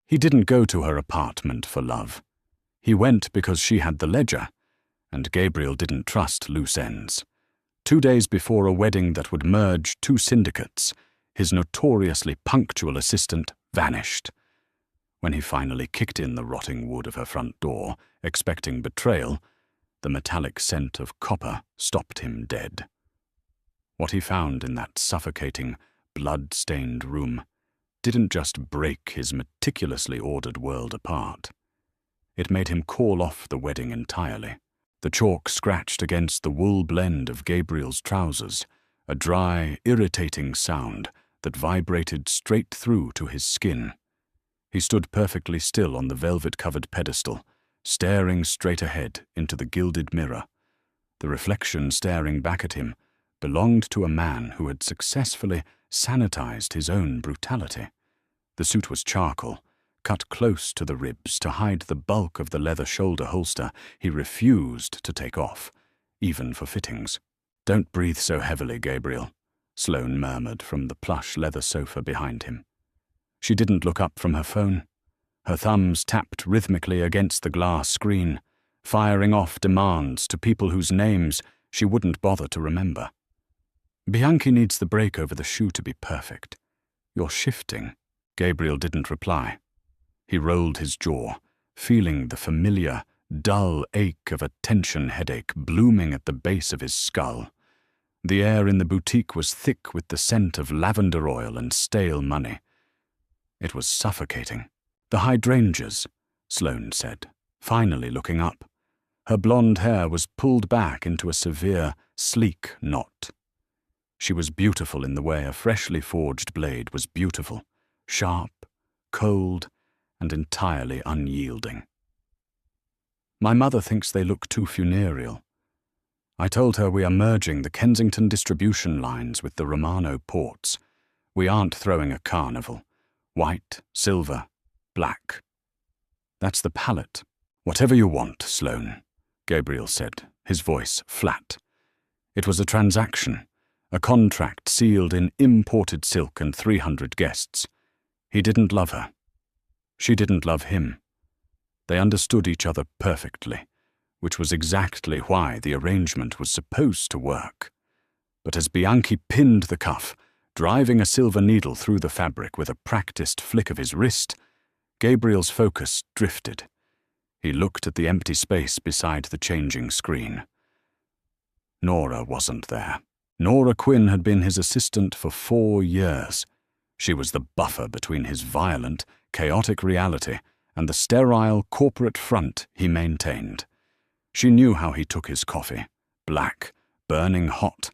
He didn't go to her apartment for love. He went because she had the ledger, and Gabriel didn't trust loose ends. 2 days before a wedding that would merge 2 syndicates, his notoriously punctual assistant vanished. When he finally kicked in the rotting wood of her front door, expecting betrayal, the metallic scent of copper stopped him dead. What he found in that suffocating, blood-stained room didn't just break his meticulously ordered world apart. It made him call off the wedding entirely. The chalk scratched against the wool blend of Gabriel's trousers, a dry, irritating sound that vibrated straight through to his skin. He stood perfectly still on the velvet-covered pedestal, staring straight ahead into the gilded mirror. The reflection staring back at him belonged to a man who had successfully sanitized his own brutality. The suit was charcoal, cut close to the ribs to hide the bulk of the leather shoulder holster he refused to take off, even for fittings. "Don't breathe so heavily, Gabriel," Sloane murmured from the plush leather sofa behind him. She didn't look up from her phone. Her thumbs tapped rhythmically against the glass screen, firing off demands to people whose names she wouldn't bother to remember. "Bianchi needs the break over the shoe to be perfect. You're shifting." Gabriel didn't reply. He rolled his jaw, feeling the familiar, dull ache of a tension headache blooming at the base of his skull. The air in the boutique was thick with the scent of lavender oil and stale money. It was suffocating. "The hydrangeas," Sloane said, finally looking up. Her blonde hair was pulled back into a severe, sleek knot. She was beautiful in the way a freshly forged blade was beautiful, sharp, cold, and entirely unyielding. "My mother thinks they look too funereal. I told her we are merging the Kensington distribution lines with the Romano ports. We aren't throwing a carnival. White, silver, black. That's the palette." "Whatever you want, Sloane," Gabriel said, his voice flat. It was a transaction, a contract sealed in imported silk and 300 guests. He didn't love her. She didn't love him. They understood each other perfectly, which was exactly why the arrangement was supposed to work. But as Bianchi pinned the cuff, driving a silver needle through the fabric with a practiced flick of his wrist, Gabriel's focus drifted. He looked at the empty space beside the changing screen. Nora wasn't there. Nora Quinn had been his assistant for 4 years. She was the buffer between his violent, chaotic reality and the sterile corporate front he maintained. She knew how he took his coffee, black, burning hot,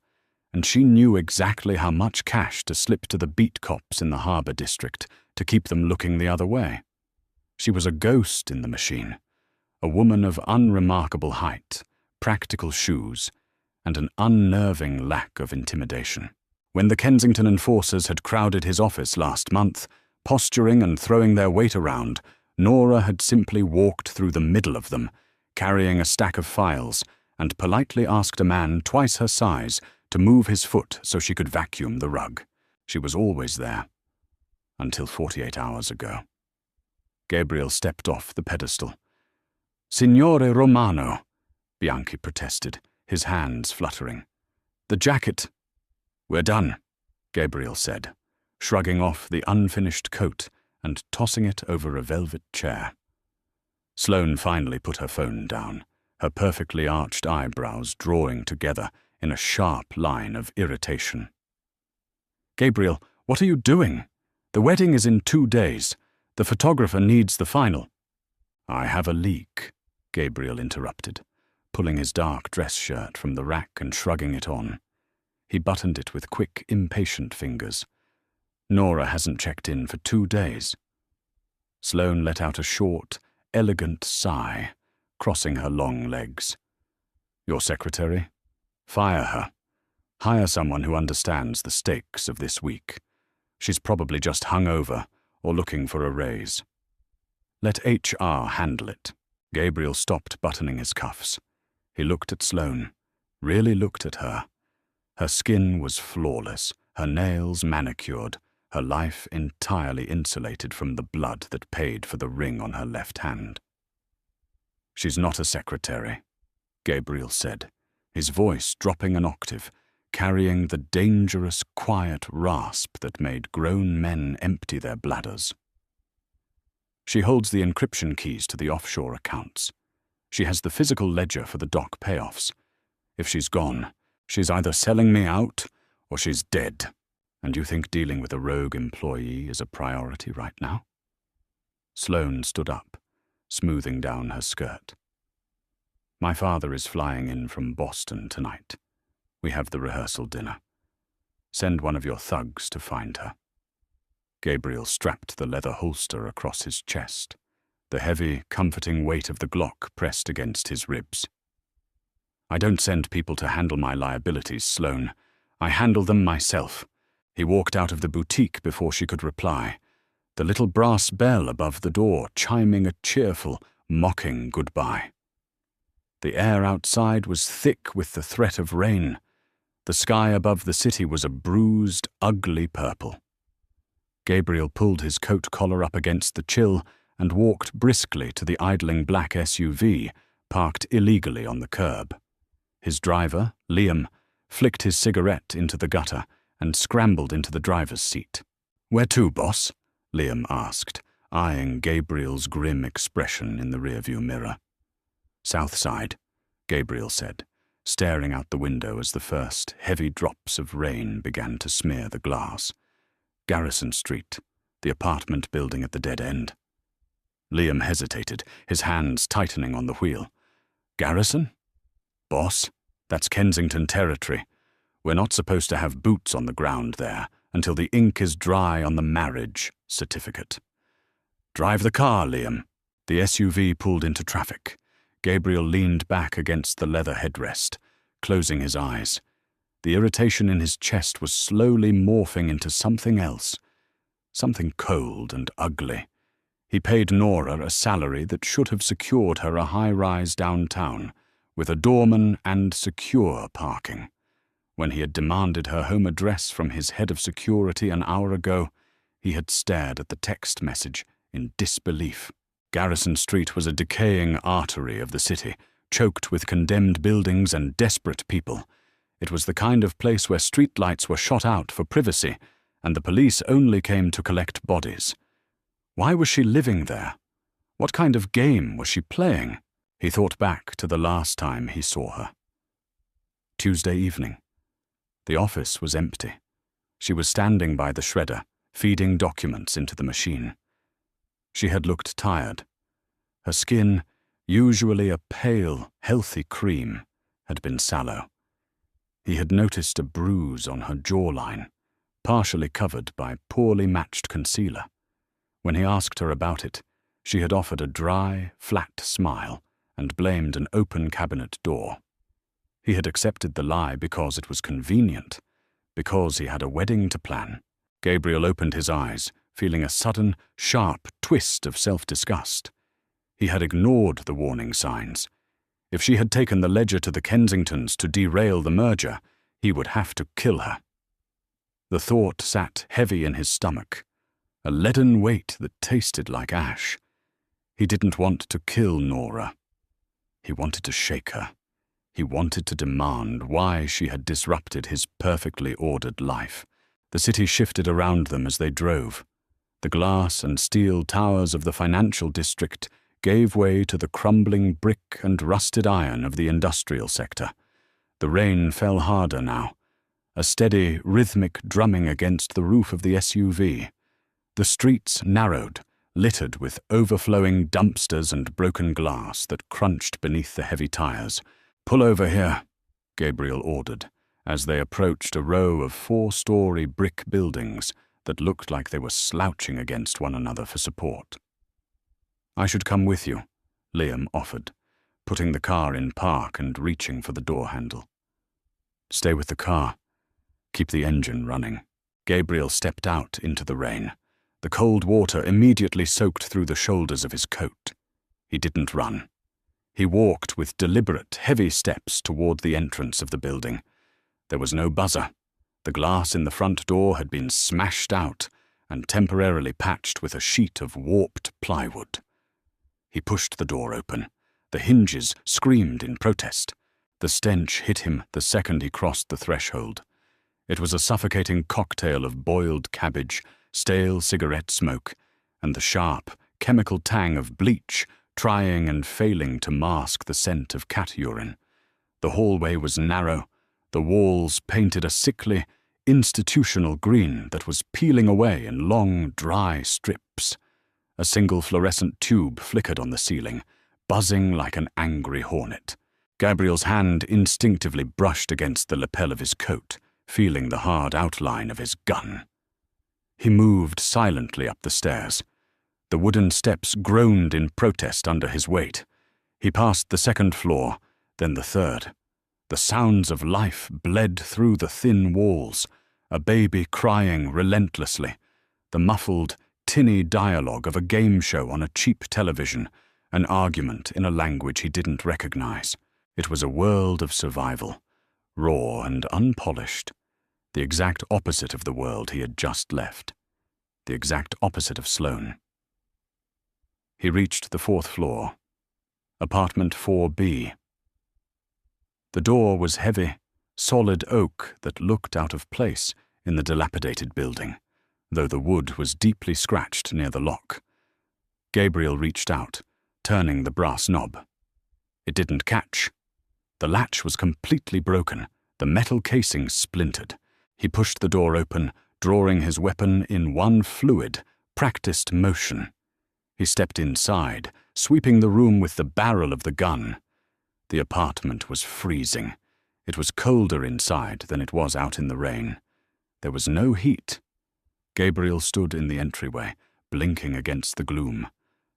and she knew exactly how much cash to slip to the beat cops in the Harbour District to keep them looking the other way. She was a ghost in the machine, a woman of unremarkable height, practical shoes, and an unnerving lack of intimidation. When the Kensington enforcers had crowded his office last month, posturing and throwing their weight around, Nora had simply walked through the middle of them, carrying a stack of files, and politely asked a man twice her size to move his foot so she could vacuum the rug. She was always there, until 48 hours ago. Gabriel stepped off the pedestal. "Signore Romano," Bianchi protested, his hands fluttering. "The jacket." "We're done," Gabriel said, shrugging off the unfinished coat and tossing it over a velvet chair. Sloane finally put her phone down, her perfectly arched eyebrows drawing together in a sharp line of irritation. "Gabriel, what are you doing? The wedding is in 2 days. The photographer needs the final." "I have a leak," Gabriel interrupted, pulling his dark dress shirt from the rack and shrugging it on. He buttoned it with quick, impatient fingers. "Nora hasn't checked in for 2 days." Sloane let out a short, elegant sigh, crossing her long legs. "Your secretary? Fire her. Hire someone who understands the stakes of this week. She's probably just hungover or looking for a raise. Let HR handle it." Gabriel stopped buttoning his cuffs. He looked at Sloane, really looked at her. Her skin was flawless, her nails manicured, her life entirely insulated from the blood that paid for the ring on her left hand. "She's not a secretary," Gabriel said, his voice dropping an octave, carrying the dangerous, quiet rasp that made grown men empty their bladders. "She holds the encryption keys to the offshore accounts. She has the physical ledger for the dock payoffs. If she's gone, she's either selling me out or she's dead. And you think dealing with a rogue employee is a priority right now?" Sloane stood up, smoothing down her skirt. "My father is flying in from Boston tonight. We have the rehearsal dinner. Send one of your thugs to find her." Gabriel strapped the leather holster across his chest, the heavy, comforting weight of the Glock pressed against his ribs. "I don't send people to handle my liabilities, Sloane. I handle them myself." He walked out of the boutique before she could reply, the little brass bell above the door chiming a cheerful, mocking goodbye. The air outside was thick with the threat of rain. The sky above the city was a bruised, ugly purple. Gabriel pulled his coat collar up against the chill and walked briskly to the idling black SUV parked illegally on the curb. His driver, Liam, flicked his cigarette into the gutter and scrambled into the driver's seat. "Where to, boss?" Liam asked, eyeing Gabriel's grim expression in the rearview mirror. "South Side," Gabriel said, staring out the window as the first heavy drops of rain began to smear the glass. "Garrison Street, the apartment building at the dead end." Liam hesitated, his hands tightening on the wheel. "Garrison? Boss, that's Kensington territory. We're not supposed to have boots on the ground there until the ink is dry on the marriage certificate." "Drive the car, Liam." The SUV pulled into traffic. Gabriel leaned back against the leather headrest, closing his eyes. The irritation in his chest was slowly morphing into something else, something cold and ugly. He paid Nora a salary that should have secured her a high-rise downtown, with a doorman and secure parking. When he had demanded her home address from his head of security an hour ago, he had stared at the text message in disbelief. Garrison Street was a decaying artery of the city, choked with condemned buildings and desperate people. It was the kind of place where streetlights were shot out for privacy, and the police only came to collect bodies. Why was she living there? What kind of game was she playing? He thought back to the last time he saw her. Tuesday evening. The office was empty. She was standing by the shredder, feeding documents into the machine. She had looked tired. Her skin, usually a pale, healthy cream, had been sallow. He had noticed a bruise on her jawline, partially covered by poorly matched concealer. When he asked her about it, she had offered a dry, flat smile and blamed an open cabinet door. He had accepted the lie because it was convenient, because he had a wedding to plan. Gabriel opened his eyes, feeling a sudden, sharp twist of self-disgust. He had ignored the warning signs. If she had taken the ledger to the Kensingtons to derail the merger, he would have to kill her. The thought sat heavy in his stomach, a leaden weight that tasted like ash. He didn't want to kill Nora. He wanted to shake her. He wanted to demand why she had disrupted his perfectly ordered life. The city shifted around them as they drove. The glass and steel towers of the financial district gave way to the crumbling brick and rusted iron of the industrial sector. The rain fell harder now, a steady, rhythmic drumming against the roof of the SUV. The streets narrowed, littered with overflowing dumpsters and broken glass that crunched beneath the heavy tires. "Pull over here," Gabriel ordered, as they approached a row of 4-story brick buildings that looked like they were slouching against one another for support. "I should come with you," Liam offered, putting the car in park and reaching for the door handle. "Stay with the car. Keep the engine running." Gabriel stepped out into the rain. The cold water immediately soaked through the shoulders of his coat. He didn't run. He walked with deliberate, heavy steps toward the entrance of the building. There was no buzzer. The glass in the front door had been smashed out, and temporarily patched with a sheet of warped plywood. He pushed the door open. The hinges screamed in protest. The stench hit him the second he crossed the threshold. It was a suffocating cocktail of boiled cabbage, stale cigarette smoke, and the sharp, chemical tang of bleach trying and failing to mask the scent of cat urine. The hallway was narrow, the walls painted a sickly, institutional green that was peeling away in long, dry strips. A single fluorescent tube flickered on the ceiling, buzzing like an angry hornet. Gabriel's hand instinctively brushed against the lapel of his coat, feeling the hard outline of his gun. He moved silently up the stairs. The wooden steps groaned in protest under his weight. He passed the second floor, then the third. The sounds of life bled through the thin walls, a baby crying relentlessly, the muffled, tinny dialogue of a game show on a cheap television, an argument in a language he didn't recognize. It was a world of survival, raw and unpolished, the exact opposite of the world he had just left, the exact opposite of Sloane. He reached the 4th floor, apartment 4B. The door was heavy, solid oak that looked out of place in the dilapidated building, though the wood was deeply scratched near the lock. Gabriel reached out, turning the brass knob. It didn't catch. The latch was completely broken, the metal casing splintered. He pushed the door open, drawing his weapon in one fluid, practiced motion. He stepped inside, sweeping the room with the barrel of the gun. The apartment was freezing. It was colder inside than it was out in the rain. There was no heat. Gabriel stood in the entryway, blinking against the gloom.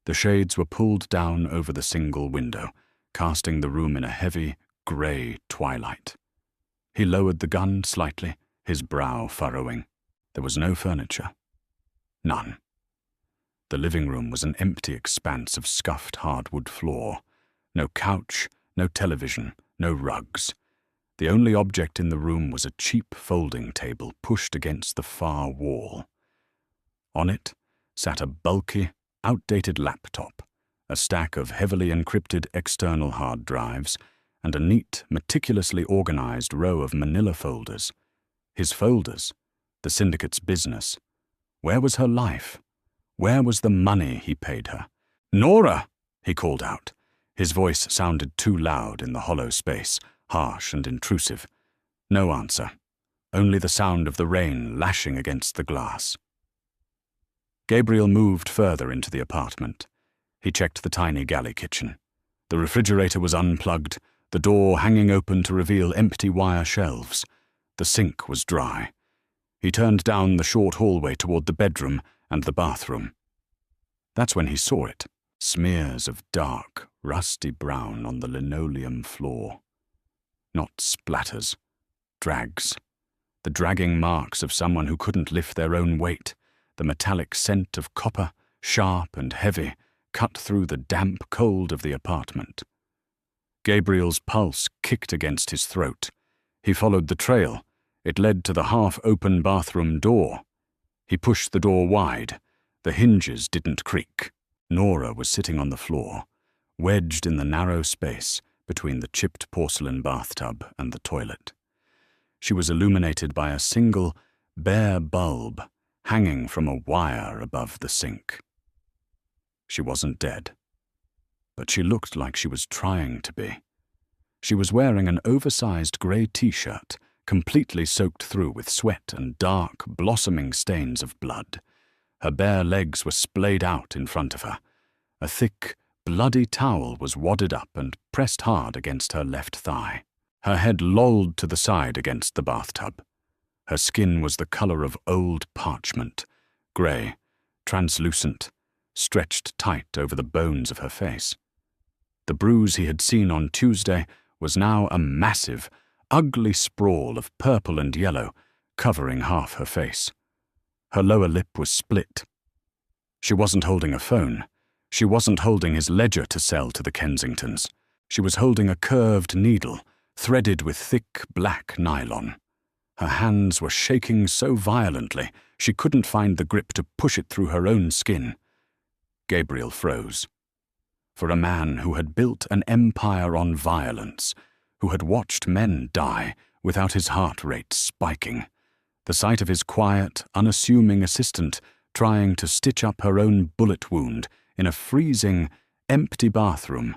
The shades were pulled down over the single window, casting the room in a heavy, grey twilight. He lowered the gun slightly, his brow furrowing. There was no furniture. None. The living room was an empty expanse of scuffed hardwood floor. No couch, no television, no rugs. The only object in the room was a cheap folding table pushed against the far wall. On it sat a bulky, outdated laptop, a stack of heavily encrypted external hard drives, and a neat, meticulously organized row of manila folders. His folders, the syndicate's business. Where was her life? Where was the money he paid her? "Nora!" he called out. His voice sounded too loud in the hollow space, harsh and intrusive. No answer, only the sound of the rain lashing against the glass. Gabriel moved further into the apartment. He checked the tiny galley kitchen. The refrigerator was unplugged, the door hanging open to reveal empty wire shelves. The sink was dry. He turned down the short hallway toward the bedroom and the bathroom. That's when he saw it, smears of dark, rusty brown on the linoleum floor. Not splatters, drags. The dragging marks of someone who couldn't lift their own weight, the metallic scent of copper, sharp and heavy, cut through the damp cold of the apartment. Gabriel's pulse kicked against his throat. He followed the trail. It led to the half-open bathroom door. He pushed the door wide. The hinges didn't creak. Nora was sitting on the floor, wedged in the narrow space between the chipped porcelain bathtub and the toilet. She was illuminated by a single, bare bulb hanging from a wire above the sink. She wasn't dead, but she looked like she was trying to be. She was wearing an oversized grey t-shirt, completely soaked through with sweat and dark, blossoming stains of blood. Her bare legs were splayed out in front of her. A thick, bloody towel was wadded up and pressed hard against her left thigh. Her head lolled to the side against the bathtub. Her skin was the color of old parchment, grey, translucent, stretched tight over the bones of her face. The bruise he had seen on Tuesday was now a massive, ugly sprawl of purple and yellow, covering half her face. Her lower lip was split. She wasn't holding a phone. She wasn't holding his ledger to sell to the Kensingtons. She was holding a curved needle, threaded with thick black nylon. Her hands were shaking so violently she couldn't find the grip to push it through her own skin. Gabriel froze. For a man who had built an empire on violence, who had watched men die without his heart rate spiking, the sight of his quiet, unassuming assistant trying to stitch up her own bullet wound in a freezing, empty bathroom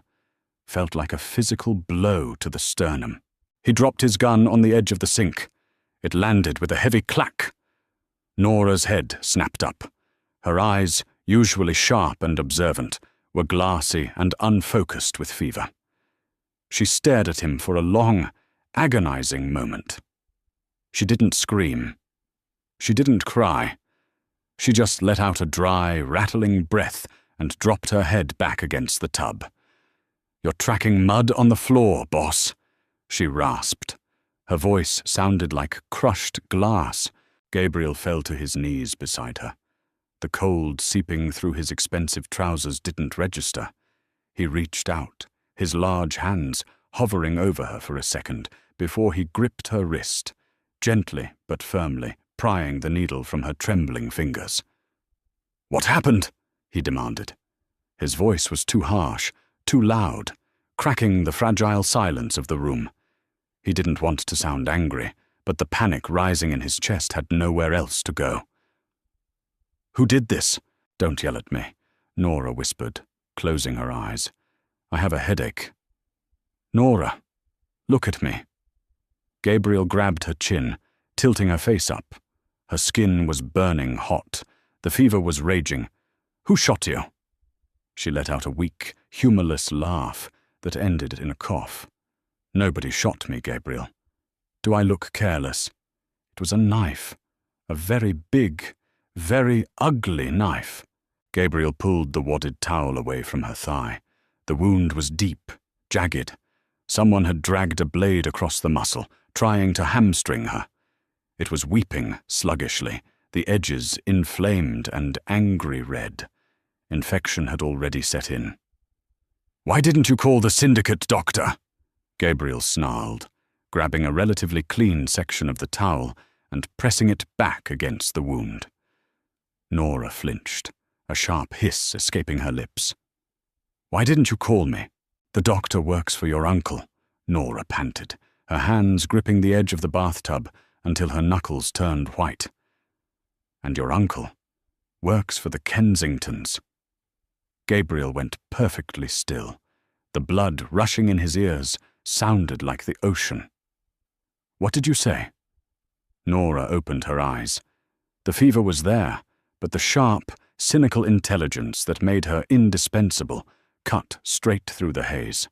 felt like a physical blow to the sternum. He dropped his gun on the edge of the sink. It landed with a heavy clack. Nora's head snapped up. Her eyes, usually sharp and observant, were glassy and unfocused with fever. She stared at him for a long, agonizing moment. She didn't scream. She didn't cry. She just let out a dry, rattling breath and dropped her head back against the tub. "You're tracking mud on the floor, boss," she rasped. Her voice sounded like crushed glass. Gabriel fell to his knees beside her. The cold seeping through his expensive trousers didn't register. He reached out, his large hands hovering over her for a second before he gripped her wrist, gently but firmly prying the needle from her trembling fingers. "What happened?" he demanded. His voice was too harsh, too loud, cracking the fragile silence of the room. He didn't want to sound angry, but the panic rising in his chest had nowhere else to go. "Who did this?" "Don't yell at me," Nora whispered, closing her eyes. "I have a headache." "Nora, look at me." Gabriel grabbed her chin, tilting her face up. Her skin was burning hot. The fever was raging. "Who shot you?" She let out a weak, humorless laugh that ended in a cough. "Nobody shot me, Gabriel. Do I look careless? It was a knife. A very big, very ugly knife." Gabriel pulled the wadded towel away from her thigh. The wound was deep, jagged. Someone had dragged a blade across the muscle, trying to hamstring her. It was weeping sluggishly, the edges inflamed and angry red. Infection had already set in. "Why didn't you call the syndicate doctor?" Gabriel snarled, grabbing a relatively clean section of the towel and pressing it back against the wound. Nora flinched, a sharp hiss escaping her lips. "Why didn't you call me?" "The doctor works for your uncle," Nora panted, her hands gripping the edge of the bathtub until her knuckles turned white. "And your uncle works for the Kensingtons." Gabriel went perfectly still. The blood rushing in his ears sounded like the ocean. "What did you say?" Nora opened her eyes. The fever was there, but the sharp, cynical intelligence that made her indispensable cut straight through the haze.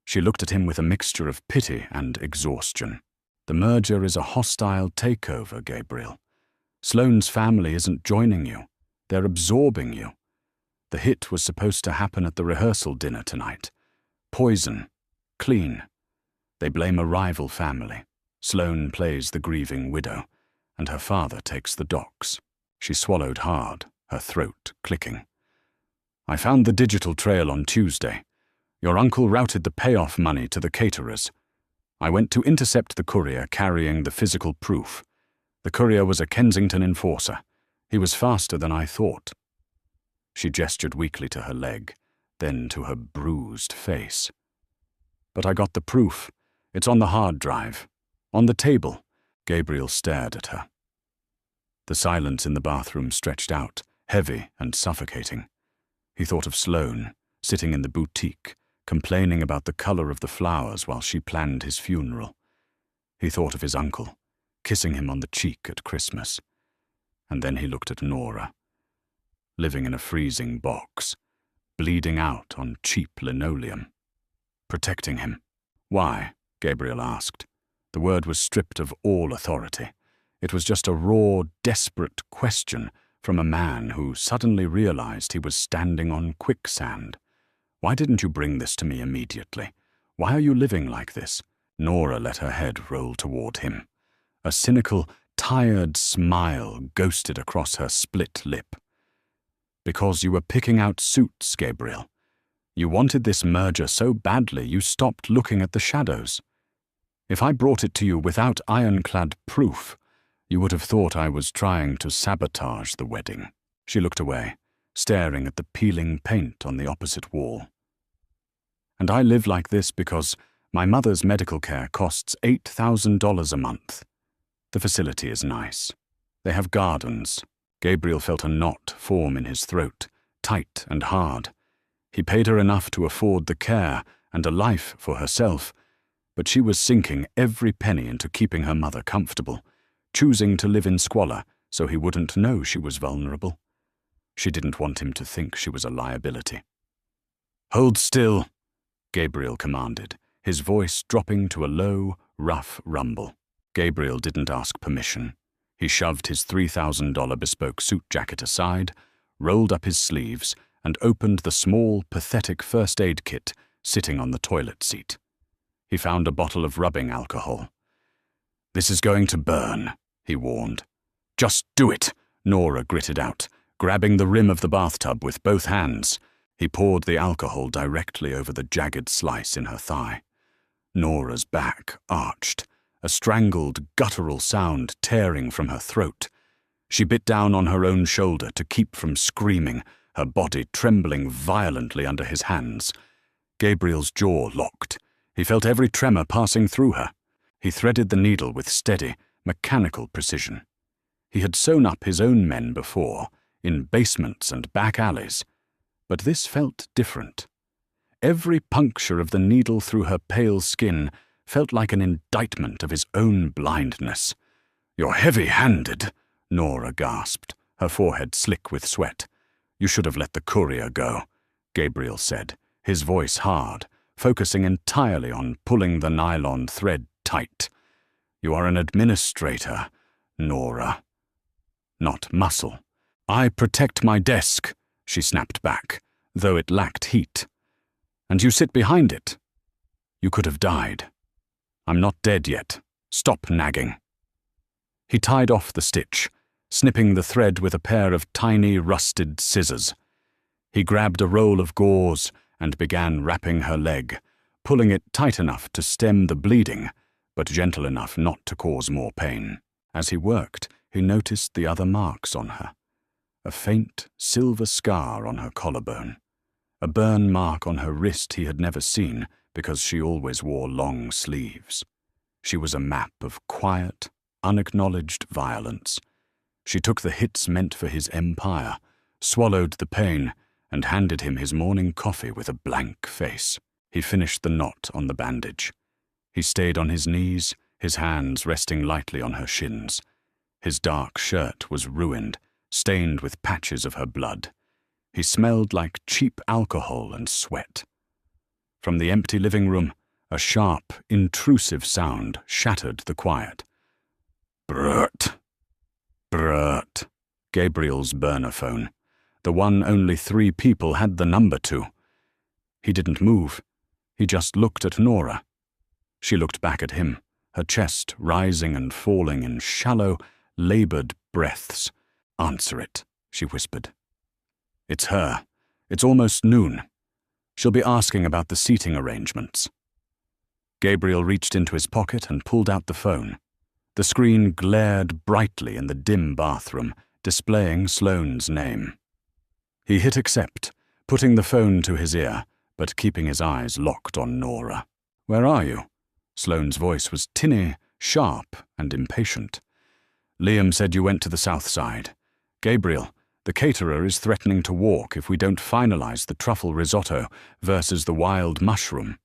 She looked at him with a mixture of pity and exhaustion. "The merger is a hostile takeover, Gabriel. Sloane's family isn't joining you. They're absorbing you. The hit was supposed to happen at the rehearsal dinner tonight. Poison. Clean. They blame a rival family. Sloane plays the grieving widow, and her father takes the docks." She swallowed hard, her throat clicking. "I found the digital trail on Tuesday. Your uncle routed the payoff money to the caterers. I went to intercept the courier carrying the physical proof. The courier was a Kensington enforcer. He was faster than I thought." She gestured weakly to her leg, then to her bruised face. "But I got the proof. It's on the hard drive. On the table." Gabriel stared at her. The silence in the bathroom stretched out, heavy and suffocating. He thought of Sloane, sitting in the boutique, complaining about the color of the flowers while she planned his funeral. He thought of his uncle, kissing him on the cheek at Christmas. And then he looked at Nora, living in a freezing box, bleeding out on cheap linoleum, protecting him. "Why?" Gabriel asked. The word was stripped of all authority. It was just a raw, desperate question from a man who suddenly realized he was standing on quicksand. "Why didn't you bring this to me immediately? Why are you living like this?" Nora let her head roll toward him. A cynical, tired smile ghosted across her split lip. "Because you were picking out suits, Gabriel. You wanted this merger so badly you stopped looking at the shadows." If I brought it to you without ironclad proof, you would have thought I was trying to sabotage the wedding." She looked away, staring at the peeling paint on the opposite wall. "And I live like this because my mother's medical care costs $8,000 a month. The facility is nice. They have gardens." Gabriel felt a knot form in his throat, tight and hard. He paid her enough to afford the care and a life for herself, but she was sinking every penny into keeping her mother comfortable, choosing to live in squalor so he wouldn't know she was vulnerable. She didn't want him to think she was a liability. "Hold still," Gabriel commanded, his voice dropping to a low, rough rumble. Gabriel didn't ask permission. He shoved his $3,000 bespoke suit jacket aside, rolled up his sleeves, and opened the small, pathetic first aid kit sitting on the toilet seat. He found a bottle of rubbing alcohol. "This is going to burn," he warned. "Just do it," Nora gritted out, grabbing the rim of the bathtub with both hands. He poured the alcohol directly over the jagged slice in her thigh. Nora's back arched, a strangled, guttural sound tearing from her throat. She bit down on her own shoulder to keep from screaming, her body trembling violently under his hands. Gabriel's jaw locked. He felt every tremor passing through her. He threaded the needle with steady, mechanical precision. He had sewn up his own men before, in basements and back alleys, but this felt different. Every puncture of the needle through her pale skin felt like an indictment of his own blindness. "You're heavy-handed," Nora gasped, her forehead slick with sweat. "You should have let the courier go," Gabriel said, his voice hard, focusing entirely on pulling the nylon thread tight. "You are an administrator, Nora, not muscle." "I protect my desk," she snapped back, though it lacked heat. "And you sit behind it. You could have died. I'm not dead yet. Stop nagging." He tied off the stitch, snipping the thread with a pair of tiny, rusted scissors. He grabbed a roll of gauze and began wrapping her leg, pulling it tight enough to stem the bleeding, but gentle enough not to cause more pain. As he worked, he noticed the other marks on her. A faint, silver scar on her collarbone. A burn mark on her wrist he had never seen because she always wore long sleeves. She was a map of quiet, unacknowledged violence. She took the hits meant for his empire, swallowed the pain, and handed him his morning coffee with a blank face. He finished the knot on the bandage. He stayed on his knees, his hands resting lightly on her shins. His dark shirt was ruined, stained with patches of her blood. He smelled like cheap alcohol and sweat. From the empty living room, a sharp, intrusive sound shattered the quiet. "Brrt. Brrt." Gabriel's burner phone, the one only 3 people had the number to. He didn't move. He just looked at Nora. She looked back at him, her chest rising and falling in shallow, labored breaths. "Answer it," she whispered. "It's her. It's almost noon. She'll be asking about the seating arrangements." Gabriel reached into his pocket and pulled out the phone. The screen glared brightly in the dim bathroom, displaying Sloane's name. He hit accept, putting the phone to his ear, but keeping his eyes locked on Nora. "Where are you?" Sloane's voice was tinny, sharp, and impatient. "Liam said you went to the south side. Gabriel, the caterer is threatening to walk if we don't finalize the truffle risotto versus the wild mushroom."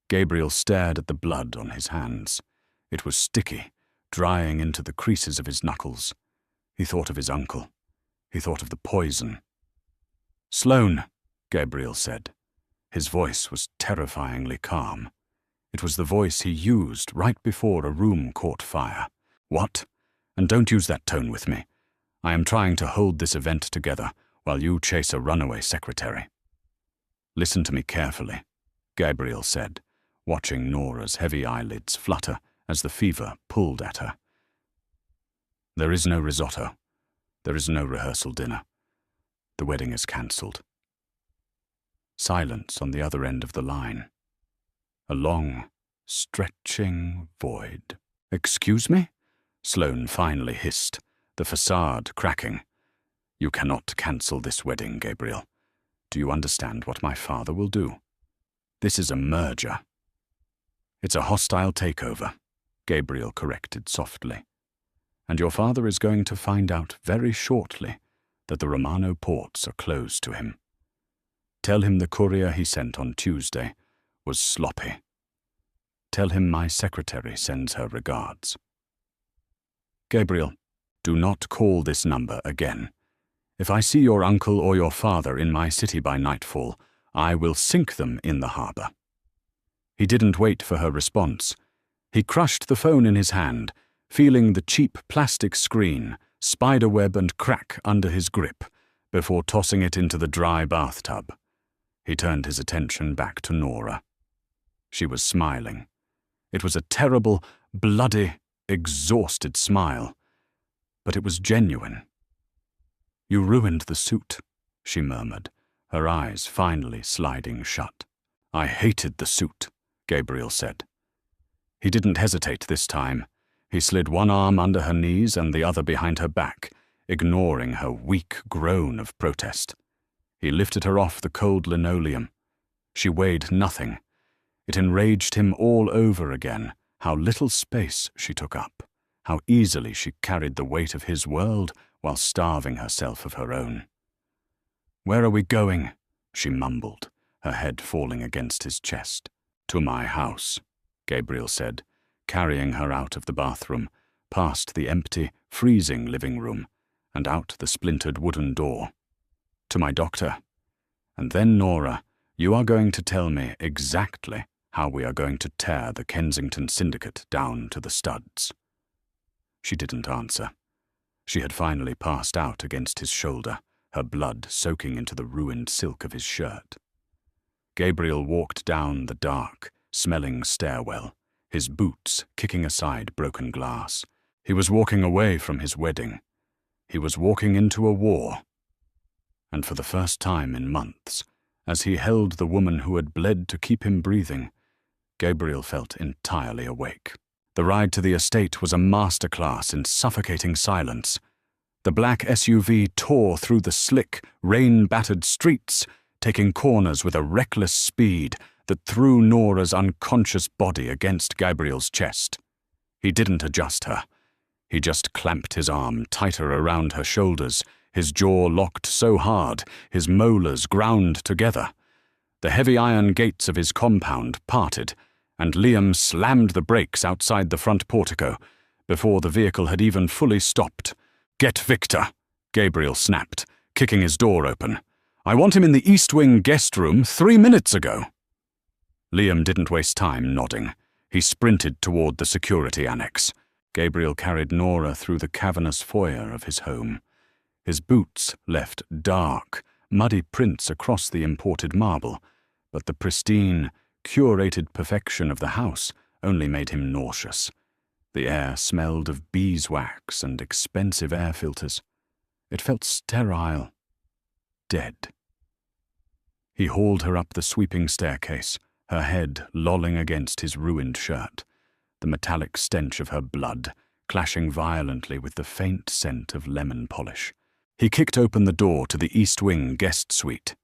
Gabriel stared at the blood on his hands. It was sticky, drying into the creases of his knuckles. He thought of his uncle. He thought of the poison. "Sloane," Gabriel said. His voice was terrifyingly calm. It was the voice he used right before a room caught fire. "What? And don't use that tone with me. I am trying to hold this event together while you chase a runaway secretary." "Listen to me carefully," Gabriel said, watching Nora's heavy eyelids flutter as the fever pulled at her. "There is no risotto. There is no rehearsal dinner. The wedding is cancelled." Silence on the other end of the line. A long, stretching void. "Excuse me?" Sloane finally hissed, the facade cracking. "You cannot cancel this wedding, Gabriel. Do you understand what my father will do? This is a merger." "It's a hostile takeover," Gabriel corrected softly. "And your father is going to find out very shortly that the Romano ports are closed to him. Tell him the courier he sent on Tuesday was sloppy. Tell him my secretary sends her regards." "Gabriel, do not call this number again. If I see your uncle or your father in my city by nightfall, I will sink them in the harbor." He didn't wait for her response. He crushed the phone in his hand, feeling the cheap plastic screen, spiderweb and crack under his grip, before tossing it into the dry bathtub. He turned his attention back to Nora. She was smiling. It was a terrible, bloody, exhausted smile, but it was genuine. "You ruined the suit," she murmured, her eyes finally sliding shut. "I hated the suit," Gabriel said. He didn't hesitate this time. He slid one arm under her knees and the other behind her back, ignoring her weak groan of protest. He lifted her off the cold linoleum. She weighed nothing. It enraged him all over again, how little space she took up, how easily she carried the weight of his world while starving herself of her own. "Where are we going?" she mumbled, her head falling against his chest. "To my house," Gabriel said, carrying her out of the bathroom, past the empty, freezing living room, and out the splintered wooden door. "To my doctor. And then, Nora, you are going to tell me exactly how we are going to tear the Kensington Syndicate down to the studs." She didn't answer. She had finally passed out against his shoulder, her blood soaking into the ruined silk of his shirt. Gabriel walked down the dark, smelling stairwell, his boots kicking aside broken glass. He was walking away from his wedding. He was walking into a war. And for the first time in months, as he held the woman who had bled to keep him breathing, Gabriel felt entirely awake. The ride to the estate was a masterclass in suffocating silence. The black SUV tore through the slick, rain-battered streets, taking corners with a reckless speed that threw Nora's unconscious body against Gabriel's chest. He didn't adjust her. He just clamped his arm tighter around her shoulders, his jaw locked so hard, his molars ground together. The heavy iron gates of his compound parted, and Liam slammed the brakes outside the front portico before the vehicle had even fully stopped. "Get Victor," Gabriel snapped, kicking his door open. "I want him in the East Wing guest room 3 minutes ago." Liam didn't waste time nodding. He sprinted toward the security annex. Gabriel carried Nora through the cavernous foyer of his home. His boots left dark, muddy prints across the imported marble, but the pristine, curated perfection of the house only made him nauseous. The air smelled of beeswax and expensive air filters. It felt sterile, dead. He hauled her up the sweeping staircase, her head lolling against his ruined shirt, the metallic stench of her blood clashing violently with the faint scent of lemon polish. He kicked open the door to the East Wing guest suite.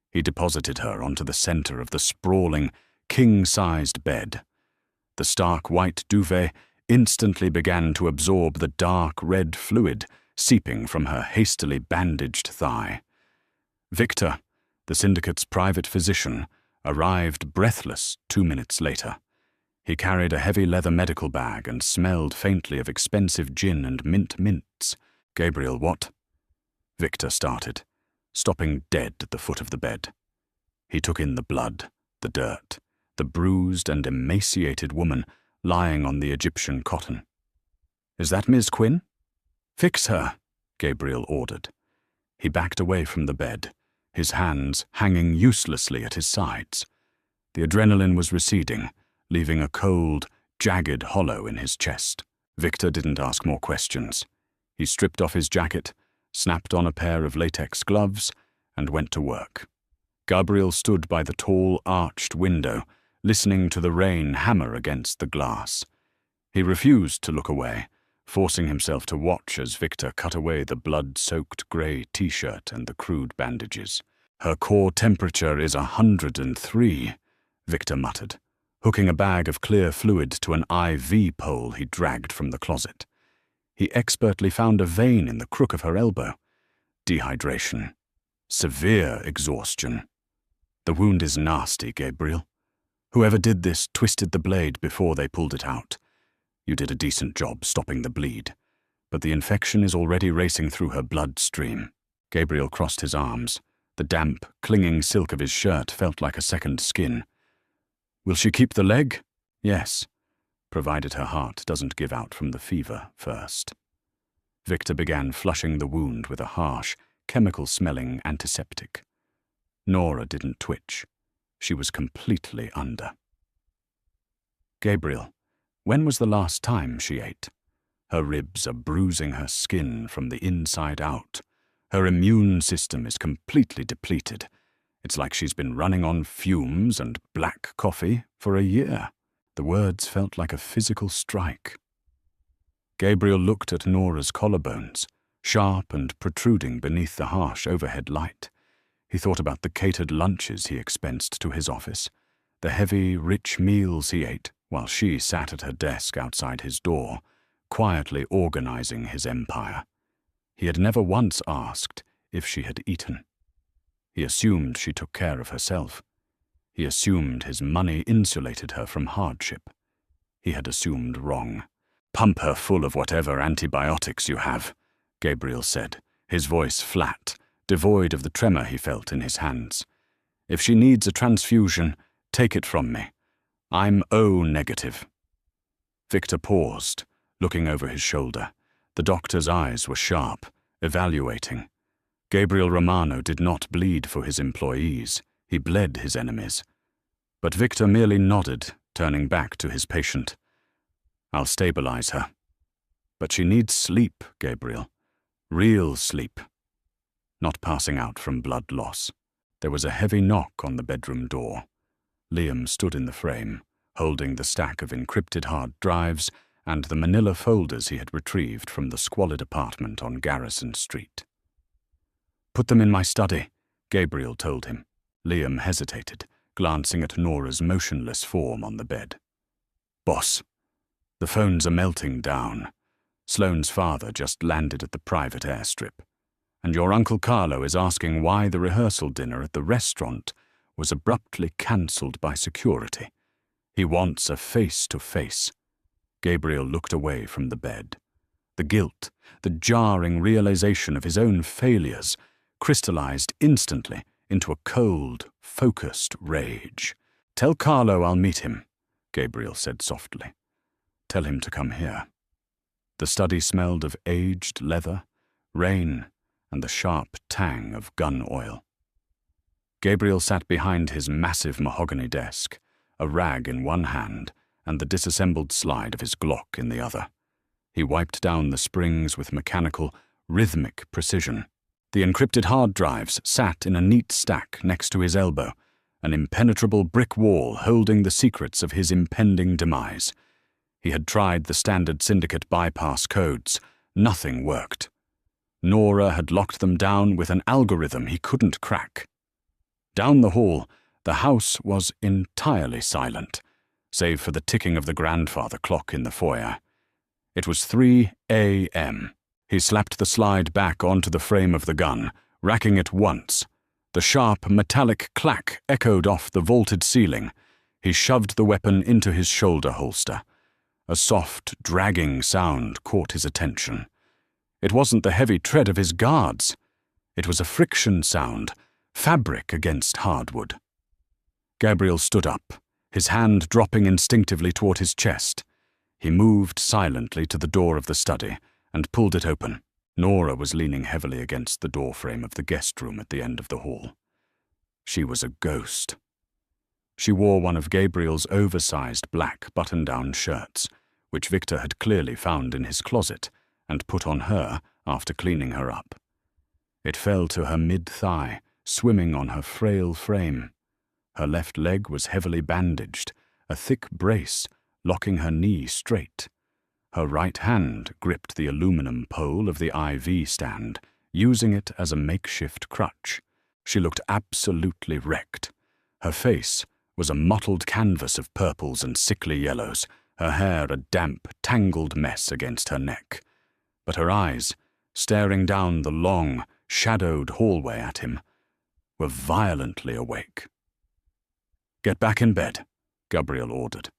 He deposited her onto the center of the sprawling, king-sized bed. The stark white duvet instantly began to absorb the dark red fluid seeping from her hastily bandaged thigh. Victor, the syndicate's private physician, arrived breathless 2 minutes later. He carried a heavy leather medical bag and smelled faintly of expensive gin and mint mints. "Gabriel, what?" Victor started, stopping dead at the foot of the bed. He took in the blood, the dirt, the bruised and emaciated woman lying on the Egyptian cotton. "Is that Ms. Quinn?" "Fix her," Gabriel ordered. He backed away from the bed, his hands hanging uselessly at his sides. The adrenaline was receding, leaving a cold, jagged hollow in his chest. Victor didn't ask more questions. He stripped off his jacket, snapped on a pair of latex gloves, and went to work. Gabriel stood by the tall, arched window, listening to the rain hammer against the glass. He refused to look away, forcing himself to watch as Victor cut away the blood-soaked grey t-shirt and the crude bandages. "Her core temperature is 103, Victor muttered, hooking a bag of clear fluid to an IV pole he dragged from the closet. He expertly found a vein in the crook of her elbow. Dehydration. Severe exhaustion. The wound is nasty, Gabriel. Whoever did this twisted the blade before they pulled it out. You did a decent job stopping the bleed, but the infection is already racing through her bloodstream." Gabriel crossed his arms. The damp, clinging silk of his shirt felt like a second skin. "Will she keep the leg?" "Yes, provided her heart doesn't give out from the fever first." Victor began flushing the wound with a harsh, chemical-smelling antiseptic. Nora didn't twitch. She was completely under. "Gabriel, when was the last time she ate? Her ribs are bruising her skin from the inside out. Her immune system is completely depleted. It's like she's been running on fumes and black coffee for a year." The words felt like a physical strike. Gabriel looked at Nora's collarbones, sharp and protruding beneath the harsh overhead light. He thought about the catered lunches he expensed to his office, the heavy, rich meals he ate while she sat at her desk outside his door, quietly organizing his empire. He had never once asked if she had eaten. He assumed she took care of herself. He assumed his money insulated her from hardship. He had assumed wrong. "Pump her full of whatever antibiotics you have," Gabriel said, his voice flat, devoid of the tremor he felt in his hands. "If she needs a transfusion, take it from me. I'm O negative." Victor paused, looking over his shoulder. The doctor's eyes were sharp, evaluating. Gabriel Romano did not bleed for his employees. He bled his enemies. But Victor merely nodded, turning back to his patient. "I'll stabilize her. But she needs sleep, Gabriel. Real sleep. Not passing out from blood loss." There was a heavy knock on the bedroom door. Liam stood in the frame, holding the stack of encrypted hard drives and the manila folders he had retrieved from the squalid apartment on Garrison Street. "Put them in my study," Gabriel told him. Liam hesitated, glancing at Nora's motionless form on the bed. "Boss, the phones are melting down. Sloane's father just landed at the private airstrip, and your Uncle Carlo is asking why the rehearsal dinner at the restaurant was abruptly cancelled by security. He wants a face-to-face." Gabriel looked away from the bed. The guilt, the jarring realization of his own failures, crystallized instantly into a cold, focused rage. "Tell Carlo I'll meet him," Gabriel said softly. "Tell him to come here." The study smelled of aged leather, rain, and the sharp tang of gun oil. Gabriel sat behind his massive mahogany desk, a rag in one hand and the disassembled slide of his Glock in the other. He wiped down the springs with mechanical, rhythmic precision. The encrypted hard drives sat in a neat stack next to his elbow, an impenetrable brick wall holding the secrets of his impending demise. He had tried the standard syndicate bypass codes. Nothing worked. Nora had locked them down with an algorithm he couldn't crack. Down the hall, the house was entirely silent, save for the ticking of the grandfather clock in the foyer. It was 3 a.m. He slapped the slide back onto the frame of the gun, racking it once. The sharp, metallic clack echoed off the vaulted ceiling. He shoved the weapon into his shoulder holster. A soft, dragging sound caught his attention. It wasn't the heavy tread of his guards. It was a friction sound, fabric against hardwood. Gabriel stood up, his hand dropping instinctively toward his chest. He moved silently to the door of the study and pulled it open. Nora was leaning heavily against the doorframe of the guest room at the end of the hall. She was a ghost. She wore one of Gabriel's oversized black button-down shirts, which Victor had clearly found in his closet and put on her after cleaning her up. It fell to her mid-thigh, swimming on her frail frame. Her left leg was heavily bandaged, a thick brace locking her knee straight. Her right hand gripped the aluminum pole of the IV stand, using it as a makeshift crutch. She looked absolutely wrecked. Her face was a mottled canvas of purples and sickly yellows, her hair a damp, tangled mess against her neck. But her eyes, staring down the long, shadowed hallway at him, were violently awake. "Get back in bed," Gabriel ordered.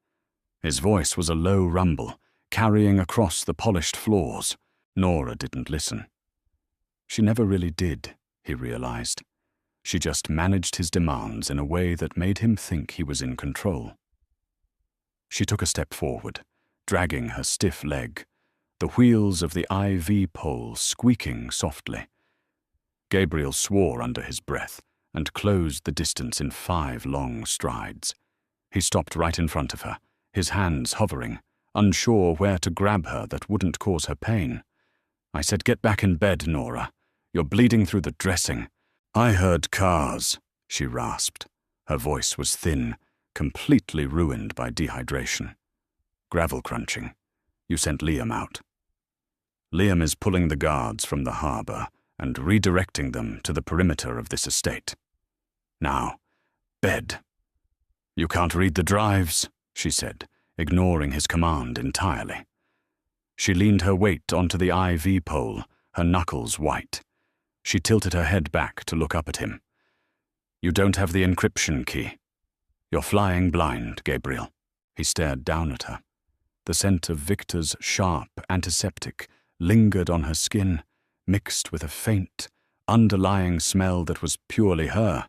His voice was a low rumble, carrying across the polished floors. Nora didn't listen. She never really did, he realized. She just managed his demands in a way that made him think he was in control. She took a step forward, dragging her stiff leg, the wheels of the IV pole squeaking softly. Gabriel swore under his breath and closed the distance in 5 long strides. He stopped right in front of her, his hands hovering, unsure where to grab her that wouldn't cause her pain. "I said get back in bed, Nora. You're bleeding through the dressing." "I heard cars," she rasped. Her voice was thin, completely ruined by dehydration. "Gravel crunching. You sent Liam out." "Liam is pulling the guards from the harbor and redirecting them to the perimeter of this estate. Now, bed." "You can't read the drives," she said, ignoring his command entirely. She leaned her weight onto the IV pole, her knuckles white. She tilted her head back to look up at him. "You don't have the encryption key. You're flying blind, Gabriel." He stared down at her. The scent of Victor's sharp antiseptic lingered on her skin, mixed with a faint, underlying smell that was purely her,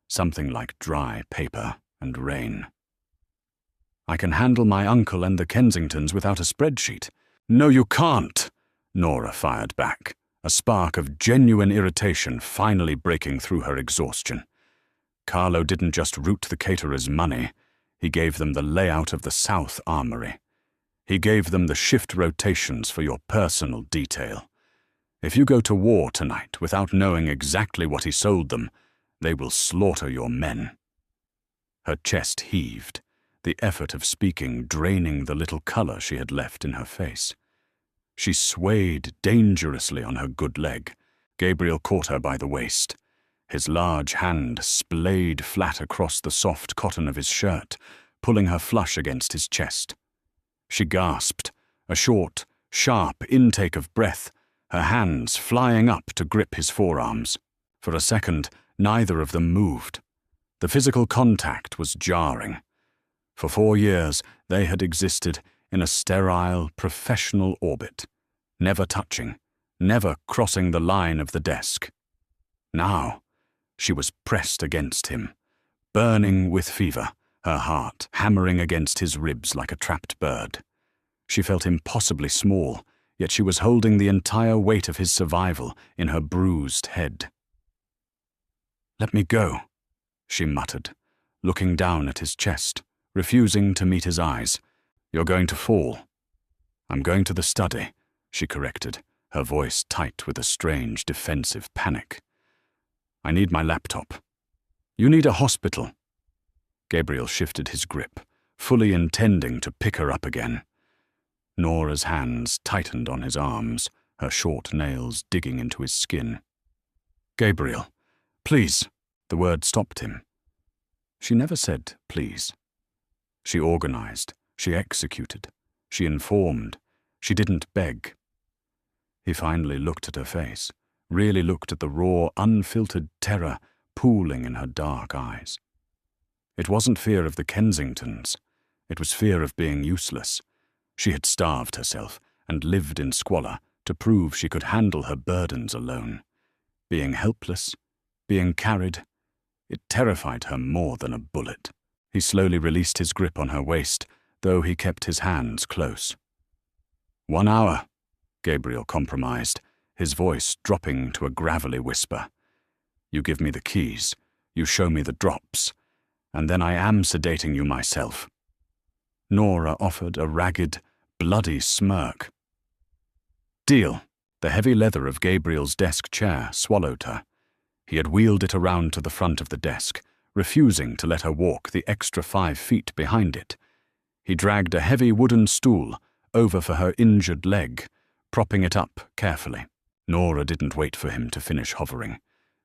something like dry paper and rain. "I can handle my uncle and the Kensingtons without a spreadsheet." "No, you can't," Nora fired back, a spark of genuine irritation finally breaking through her exhaustion. Carlo didn't just route the caterers' money, he gave them the layout of the South Armory. He gave them the shift rotations for your personal detail. If you go to war tonight without knowing exactly what he sold them, they will slaughter your men. Her chest heaved, the effort of speaking draining the little color she had left in her face. She swayed dangerously on her good leg. Gabriel caught her by the waist. His large hand splayed flat across the soft cotton of his shirt, pulling her flush against his chest. She gasped, a short, sharp intake of breath, her hands flying up to grip his forearms. For a second, neither of them moved. The physical contact was jarring. For 4 years, they had existed in a sterile, professional orbit, never touching, never crossing the line of the desk. Now, she was pressed against him, burning with fever, her heart hammering against his ribs like a trapped bird. She felt impossibly small, yet she was holding the entire weight of his survival in her bruised head. "Let me go," she muttered, looking down at his chest, refusing to meet his eyes. "You're going to fall." "I'm going to the study," she corrected, her voice tight with a strange defensive panic. "I need my laptop." "You need a hospital." Gabriel shifted his grip, fully intending to pick her up again. Nora's hands tightened on his arms, her short nails digging into his skin. "Gabriel, please." The word stopped him. She never said please. She organized, she executed, she informed, she didn't beg. He finally looked at her face, really looked at the raw, unfiltered terror pooling in her dark eyes. It wasn't fear of the Kensingtons. It was fear of being useless. She had starved herself and lived in squalor to prove she could handle her burdens alone. Being helpless, being carried, it terrified her more than a bullet. He slowly released his grip on her waist, though he kept his hands close. 1 hour, Gabriel compromised, his voice dropping to a gravelly whisper. "You give me the keys, you show me the drops, and then I am sedating you myself." Nora offered a ragged, bloody smirk. "Deal." The heavy leather of Gabriel's desk chair swallowed her. He had wheeled it around to the front of the desk, refusing to let her walk the extra 5 feet behind it. He dragged a heavy wooden stool over for her injured leg, propping it up carefully. Nora didn't wait for him to finish hovering.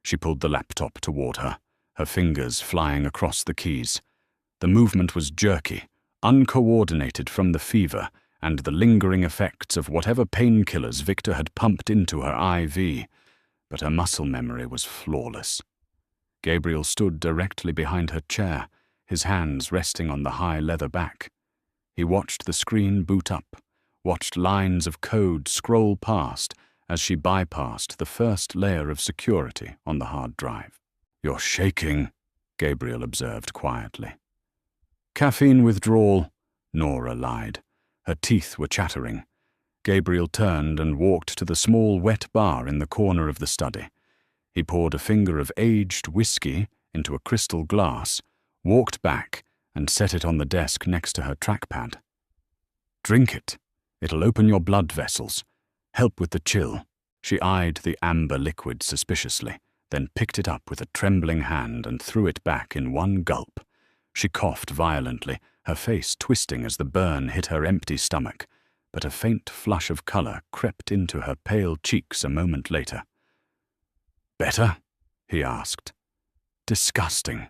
She pulled the laptop toward her, her fingers flying across the keys. The movement was jerky, uncoordinated from the fever and the lingering effects of whatever painkillers Victor had pumped into her IV, but her muscle memory was flawless. Gabriel stood directly behind her chair, his hands resting on the high leather back. He watched the screen boot up, watched lines of code scroll past as she bypassed the first layer of security on the hard drive. "You're shaking," Gabriel observed quietly. "Caffeine withdrawal," Nora lied. Her teeth were chattering. Gabriel turned and walked to the small wet bar in the corner of the study. He poured a finger of aged whiskey into a crystal glass, walked back, and set it on the desk next to her trackpad. "Drink it. It'll open your blood vessels. Help with the chill." She eyed the amber liquid suspiciously, then picked it up with a trembling hand and threw it back in one gulp. She coughed violently, her face twisting as the burn hit her empty stomach, but a faint flush of color crept into her pale cheeks a moment later. "Better?" he asked. "Disgusting,"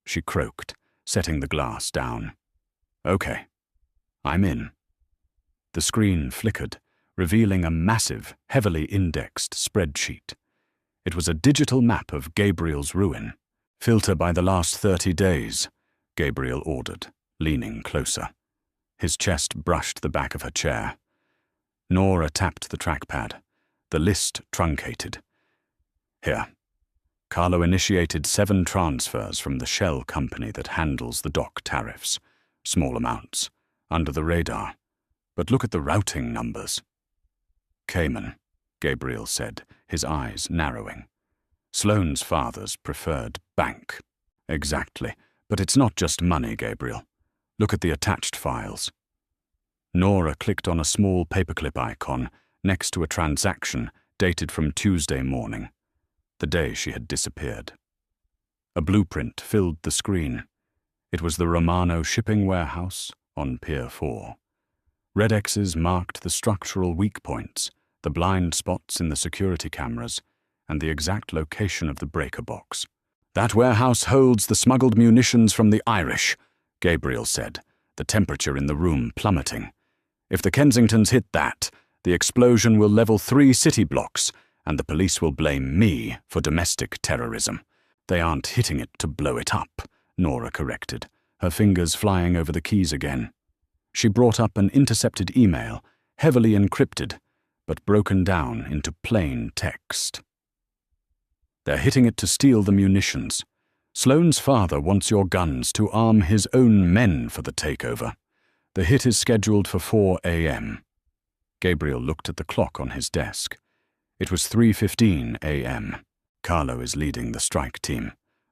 she croaked, setting the glass down. "Okay, I'm in." The screen flickered, revealing a massive, heavily indexed spreadsheet. It was a digital map of Gabriel's ruin. "Filter by the last 30 days, Gabriel ordered, leaning closer. His chest brushed the back of her chair. Nora tapped the trackpad. The list truncated. "Here. Carlo initiated 7 transfers from the shell company that handles the dock tariffs. Small amounts, under the radar. But look at the routing numbers." "Cayman," Gabriel said, his eyes narrowing. "Sloane's father's preferred bank." "Exactly. But it's not just money, Gabriel. Look at the attached files." Nora clicked on a small paperclip icon next to a transaction dated from Tuesday morning, the day she had disappeared. A blueprint filled the screen. It was the Romano shipping warehouse on Pier 4. Red X's marked the structural weak points, the blind spots in the security cameras, and the exact location of the breaker box. "That warehouse holds the smuggled munitions from the Irish," Gabriel said, the temperature in the room plummeting. "If the Kensingtons hit that, the explosion will level 3 city blocks, and the police will blame me for domestic terrorism." "They aren't hitting it to blow it up," Nora corrected, her fingers flying over the keys again. She brought up an intercepted email, heavily encrypted, but broken down into plain text. "They're hitting it to steal the munitions. Sloane's father wants your guns to arm his own men for the takeover. The hit is scheduled for 4 a.m. Gabriel looked at the clock on his desk. It was 3:15 a.m. "Carlo is leading the strike team,"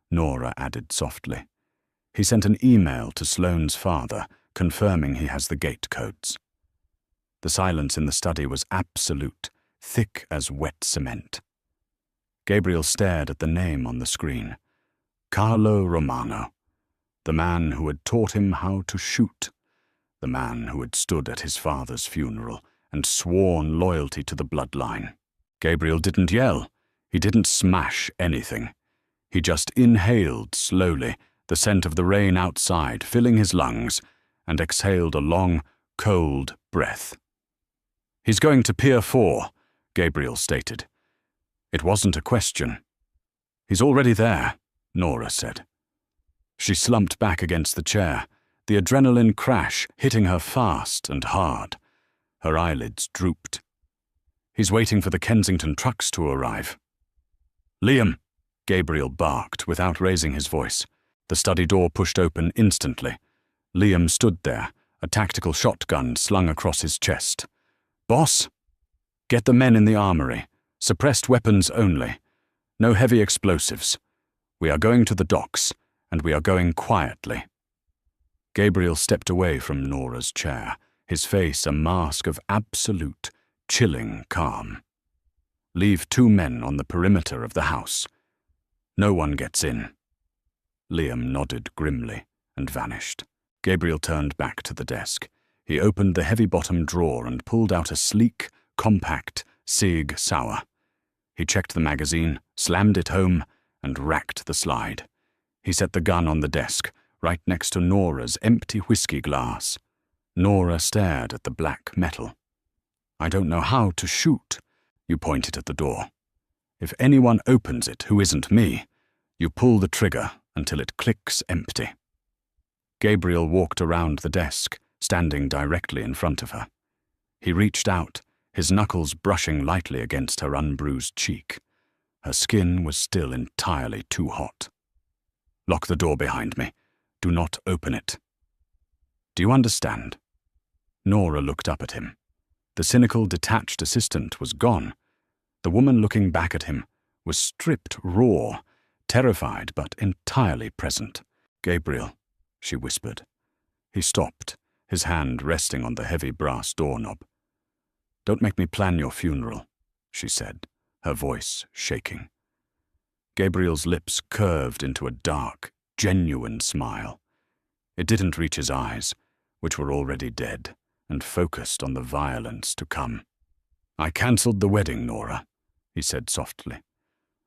Nora added softly. "He sent an email to Sloane's father, confirming he has the gate codes." The silence in the study was absolute, thick as wet cement. Gabriel stared at the name on the screen. Carlo Romano, the man who had taught him how to shoot, the man who had stood at his father's funeral and sworn loyalty to the bloodline. Gabriel didn't yell. He didn't smash anything. He just inhaled slowly, the scent of the rain outside filling his lungs, and exhaled a long, cold breath. "He's going to Pier 4, Gabriel stated. It wasn't a question. "He's already there," Nora said. She slumped back against the chair, the adrenaline crash hitting her fast and hard. Her eyelids drooped. "He's waiting for the Kensington trucks to arrive." "Liam," Gabriel barked without raising his voice. The study door pushed open instantly. Liam stood there, a tactical shotgun slung across his chest. "Boss? Get the men in the armory. Suppressed weapons only. No heavy explosives. We are going to the docks, and we are going quietly." Gabriel stepped away from Nora's chair, his face a mask of absolute, chilling calm. "Leave 2 men on the perimeter of the house. No one gets in." Liam nodded grimly and vanished. Gabriel turned back to the desk. He opened the heavy-bottomed drawer and pulled out a sleek, compact Sig Sauer. He checked the magazine, slammed it home, and racked the slide. He set the gun on the desk, right next to Nora's empty whiskey glass. Nora stared at the black metal. "I don't know how to shoot." You pointed at the door. "If anyone opens it who isn't me, you pull the trigger until it clicks empty." Gabriel walked around the desk, standing directly in front of her. He reached out, his knuckles brushing lightly against her unbruised cheek. Her skin was still entirely too hot. "Lock the door behind me. Do not open it." "Do you understand?" Nora looked up at him. The cynical, detached assistant was gone. The woman looking back at him was stripped raw, terrified but entirely present. "Gabriel," she whispered. He stopped, his hand resting on the heavy brass doorknob. "Don't make me plan your funeral," she said, her voice shaking. Gabriel's lips curved into a dark, genuine smile. It didn't reach his eyes, which were already dead, and focused on the violence to come. "I cancelled the wedding, Nora," he said softly.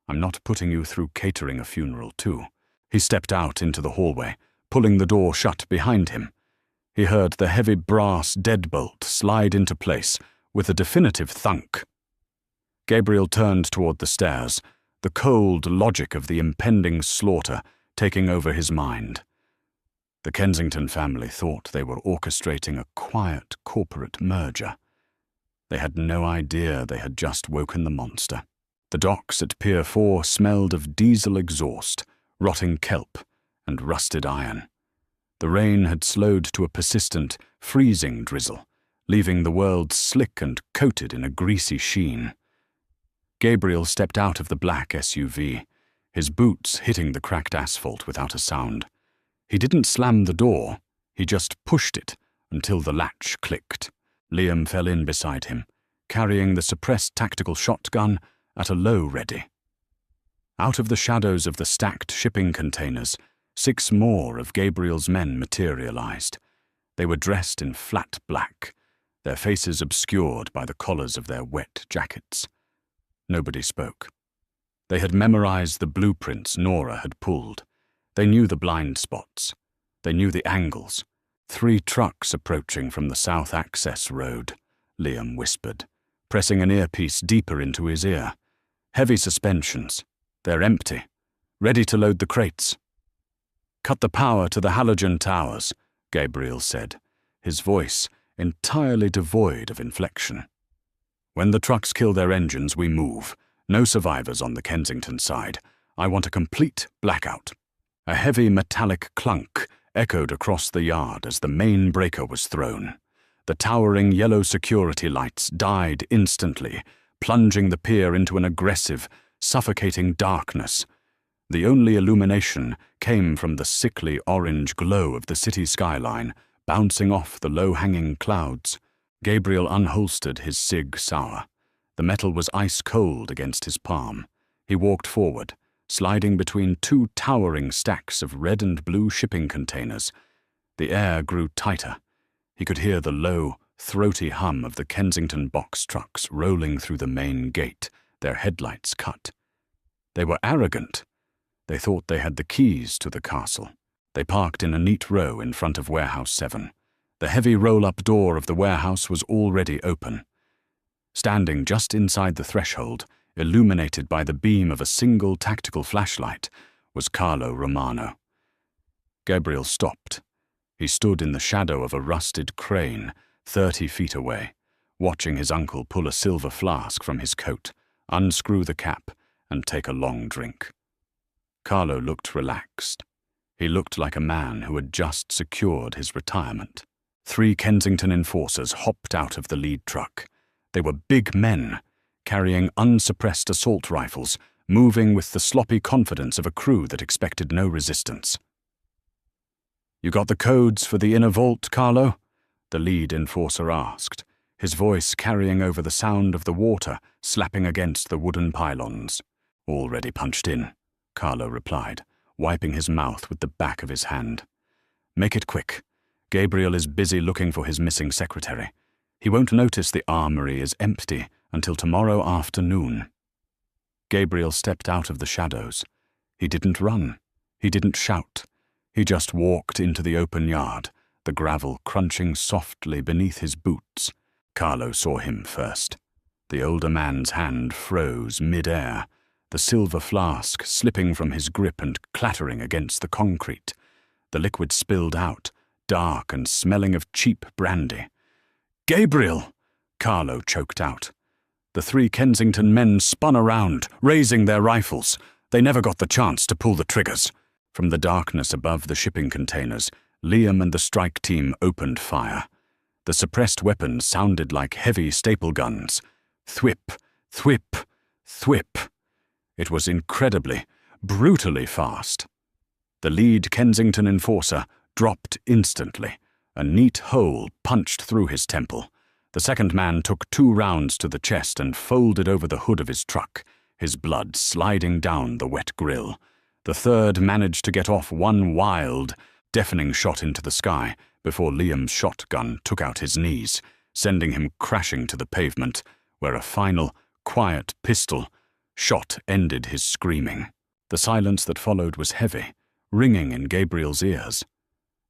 "I'm not putting you through catering a funeral, too." He stepped out into the hallway, pulling the door shut behind him. He heard the heavy brass deadbolt slide into place with a definitive thunk. Gabriel turned toward the stairs, the cold logic of the impending slaughter taking over his mind. The Kensington family thought they were orchestrating a quiet corporate merger. They had no idea they had just woken the monster. The docks at Pier 4 smelled of diesel exhaust, rotting kelp, and rusted iron. The rain had slowed to a persistent, freezing drizzle, leaving the world slick and coated in a greasy sheen. Gabriel stepped out of the black SUV, his boots hitting the cracked asphalt without a sound. He didn't slam the door, he just pushed it until the latch clicked. Liam fell in beside him, carrying the suppressed tactical shotgun at a low ready. Out of the shadows of the stacked shipping containers, 6 more of Gabriel's men materialized. They were dressed in flat black, their faces obscured by the collars of their wet jackets. Nobody spoke. They had memorized the blueprints Nora had pulled. They knew the blind spots. They knew the angles. 3 trucks approaching from the South Access Road, Liam whispered, pressing an earpiece deeper into his ear. Heavy suspensions. They're empty, ready to load the crates. "Cut the power to the halogen towers," Gabriel said, his voice entirely devoid of inflection. "When the trucks kill their engines, we move. No survivors on the Kensington side. I want a complete blackout." A heavy metallic clunk echoed across the yard as the main breaker was thrown. The towering yellow security lights died instantly, plunging the pier into an aggressive, suffocating darkness. The only illumination came from the sickly orange glow of the city skyline, bouncing off the low-hanging clouds. Gabriel unholstered his Sig Sauer. The metal was ice-cold against his palm. He walked forward, sliding between 2 towering stacks of red and blue shipping containers. The air grew tighter. He could hear the low, throaty hum of the Kensington box trucks rolling through the main gate, their headlights cut. They were arrogant. They thought they had the keys to the castle. They parked in a neat row in front of Warehouse 7. The heavy roll-up door of the warehouse was already open. Standing just inside the threshold, illuminated by the beam of a single tactical flashlight, was Carlo Romano. Gabriel stopped. He stood in the shadow of a rusted crane, 30 feet away, watching his uncle pull a silver flask from his coat, unscrew the cap, and take a long drink. Carlo looked relaxed. He looked like a man who had just secured his retirement. 3 Kensington enforcers hopped out of the lead truck. They were big men, carrying unsuppressed assault rifles, moving with the sloppy confidence of a crew that expected no resistance. "You got the codes for the inner vault, Carlo?" the lead enforcer asked, his voice carrying over the sound of the water slapping against the wooden pylons. "Already punched in," Carlo replied, wiping his mouth with the back of his hand. "Make it quick. Gabriel is busy looking for his missing secretary. He won't notice the armory is empty until tomorrow afternoon." Gabriel stepped out of the shadows. He didn't run. He didn't shout. He just walked into the open yard, the gravel crunching softly beneath his boots. Carlo saw him first. The older man's hand froze mid-air, the silver flask slipping from his grip and clattering against the concrete. The liquid spilled out, dark and smelling of cheap brandy. "Gabriel!" Carlo choked out. The 3 Kensington men spun around, raising their rifles. They never got the chance to pull the triggers. From the darkness above the shipping containers, Liam and the strike team opened fire. The suppressed weapons sounded like heavy staple guns. Thwip, thwip, thwip. It was incredibly, brutally fast. The lead Kensington enforcer dropped instantly. A neat hole punched through his temple. The second man took 2 rounds to the chest and folded over the hood of his truck, his blood sliding down the wet grill. The third managed to get off 1 wild, deafening shot into the sky before Liam's shotgun took out his knees, sending him crashing to the pavement, where a final, quiet pistol shot ended his screaming. The silence that followed was heavy, ringing in Gabriel's ears.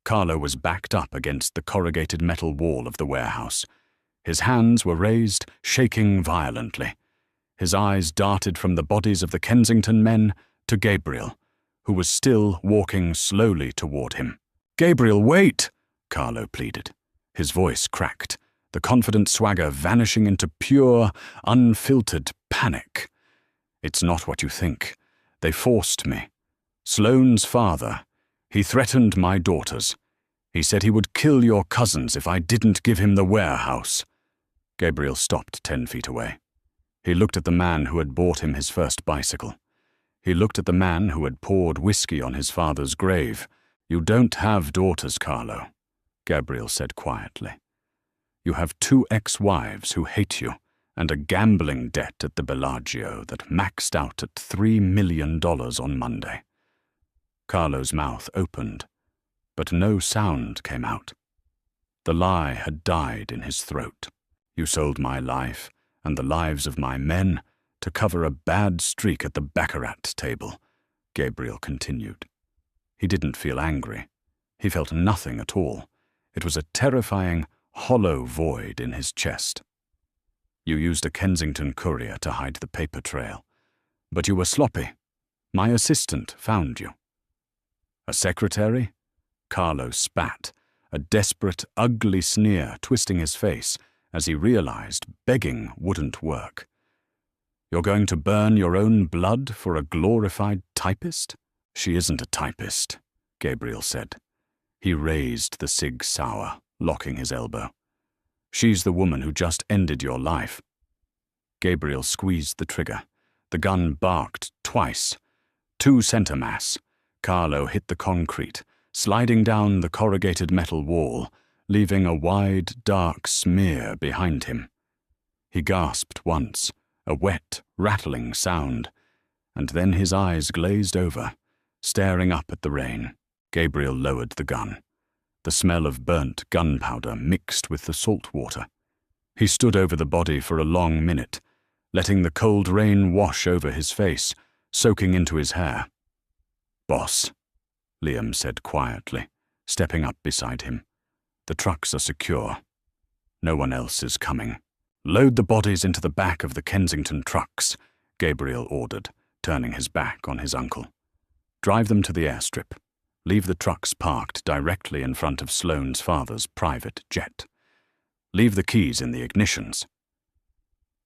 Carlo was backed up against the corrugated metal wall of the warehouse. His hands were raised, shaking violently. His eyes darted from the bodies of the Kensington men to Gabriel, who was still walking slowly toward him. "Gabriel, wait!" Carlo pleaded. His voice cracked, the confident swagger vanishing into pure, unfiltered panic. "It's not what you think. They forced me. Sloane's father. He threatened my daughters. He said he would kill your cousins if I didn't give him the warehouse." Gabriel stopped 10 feet away. He looked at the man who had bought him his first bicycle. He looked at the man who had poured whiskey on his father's grave. "You don't have daughters, Carlo," Gabriel said quietly. "You have 2 ex-wives who hate you, and a gambling debt at the Bellagio that maxed out at $3 million on Monday." Carlo's mouth opened, but no sound came out. The lie had died in his throat. "You sold my life and the lives of my men to cover a bad streak at the baccarat table," Gabriel continued. He didn't feel angry. He felt nothing at all. It was a terrifying, hollow void in his chest. "You used a Kensington courier to hide the paper trail. But you were sloppy. My assistant found you." "A secretary?" Carlo spat, a desperate, ugly sneer twisting his face as he realized begging wouldn't work. "You're going to burn your own blood for a glorified typist?" "She isn't a typist," Gabriel said. He raised the Sig Sauer, locking his elbow. "She's the woman who just ended your life." Gabriel squeezed the trigger. The gun barked twice. 2 center mass. Carlo hit the concrete, sliding down the corrugated metal wall, leaving a wide, dark smear behind him. He gasped once, a wet, rattling sound, and then his eyes glazed over, staring up at the rain. Gabriel lowered the gun. The smell of burnt gunpowder mixed with the salt water. He stood over the body for a long minute, letting the cold rain wash over his face, soaking into his hair. "Boss," Liam said quietly, stepping up beside him. "The trucks are secure. No one else is coming." "Load the bodies into the back of the Kensington trucks," Gabriel ordered, turning his back on his uncle. "Drive them to the airstrip. Leave the trucks parked directly in front of Sloane's father's private jet. Leave the keys in the ignitions."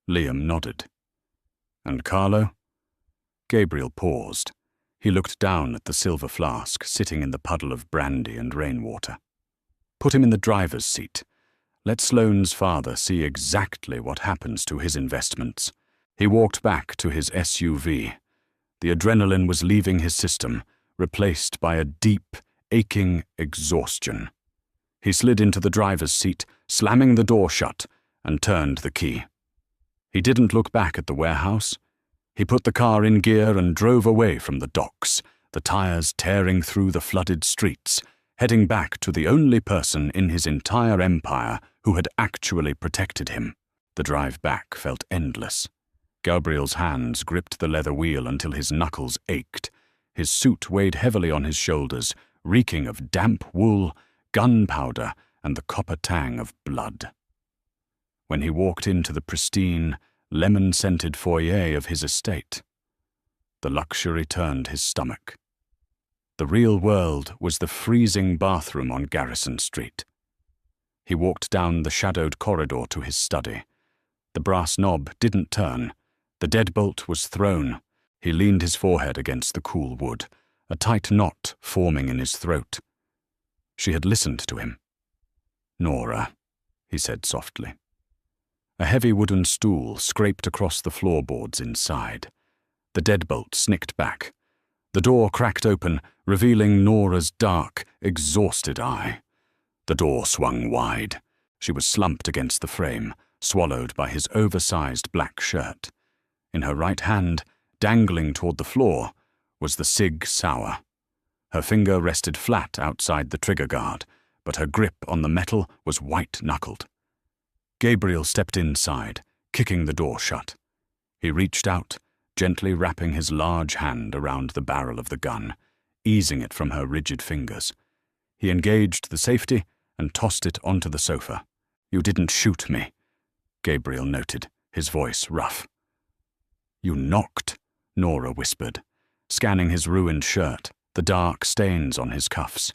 Liam nodded. "And Carlo?" Gabriel paused. He looked down at the silver flask sitting in the puddle of brandy and rainwater. "Put him in the driver's seat. Let Sloane's father see exactly what happens to his investments." He walked back to his SUV. The adrenaline was leaving his system, replaced by a deep, aching exhaustion. He slid into the driver's seat, slamming the door shut, and turned the key. He didn't look back at the warehouse. He put the car in gear and drove away from the docks, the tires tearing through the flooded streets, heading back to the only person in his entire empire who had actually protected him. The drive back felt endless. Gabriel's hands gripped the leather wheel until his knuckles ached. His suit weighed heavily on his shoulders, reeking of damp wool, gunpowder, and the copper tang of blood. When he walked into the pristine, lemon-scented foyer of his estate, the luxury turned his stomach. The real world was the freezing bathroom on Garrison Street. He walked down the shadowed corridor to his study. The brass knob didn't turn. The deadbolt was thrown. He leaned his forehead against the cool wood, a tight knot forming in his throat. She had listened to him. "Nora," he said softly. A heavy wooden stool scraped across the floorboards inside. The deadbolt snicked back. The door cracked open, revealing Nora's dark, exhausted eye. The door swung wide. She was slumped against the frame, swallowed by his oversized black shirt. In her right hand, dangling toward the floor, was the Sig Sauer. Her finger rested flat outside the trigger guard, but her grip on the metal was white-knuckled. Gabriel stepped inside, kicking the door shut. He reached out, gently wrapping his large hand around the barrel of the gun, easing it from her rigid fingers. He engaged the safety and tossed it onto the sofa. "You didn't shoot me," Gabriel noted, his voice rough. "You knocked," Nora whispered, scanning his ruined shirt, the dark stains on his cuffs.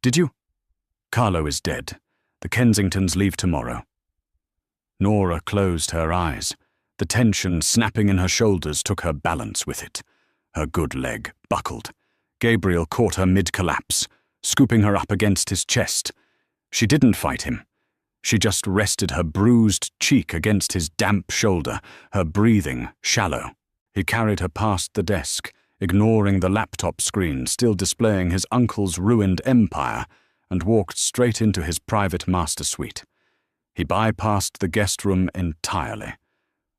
"Did you?" "Carlo is dead. The Kensingtons leave tomorrow." Nora closed her eyes. The tension snapping in her shoulders took her balance with it. Her good leg buckled. Gabriel caught her mid-collapse, scooping her up against his chest. She didn't fight him. She just rested her bruised cheek against his damp shoulder, her breathing shallow. He carried her past the desk, ignoring the laptop screen still displaying his uncle's ruined empire, and walked straight into his private master suite. He bypassed the guest room entirely.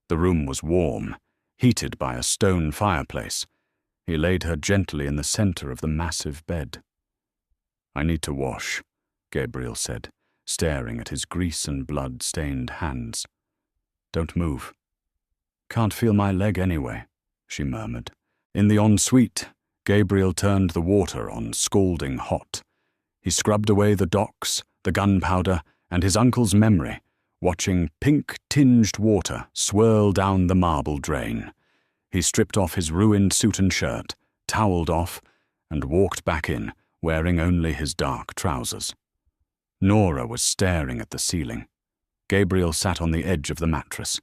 The room was warm, heated by a stone fireplace. He laid her gently in the center of the massive bed. "I need to wash," Gabriel said, staring at his grease and blood-stained hands. "Don't move." "Can't feel my leg anyway," she murmured. In the ensuite, Gabriel turned the water on scalding hot. He scrubbed away the docks, the gunpowder, and his uncle's memory, watching pink-tinged water swirl down the marble drain. He stripped off his ruined suit and shirt, toweled off, and walked back in, wearing only his dark trousers. Nora was staring at the ceiling. Gabriel sat on the edge of the mattress.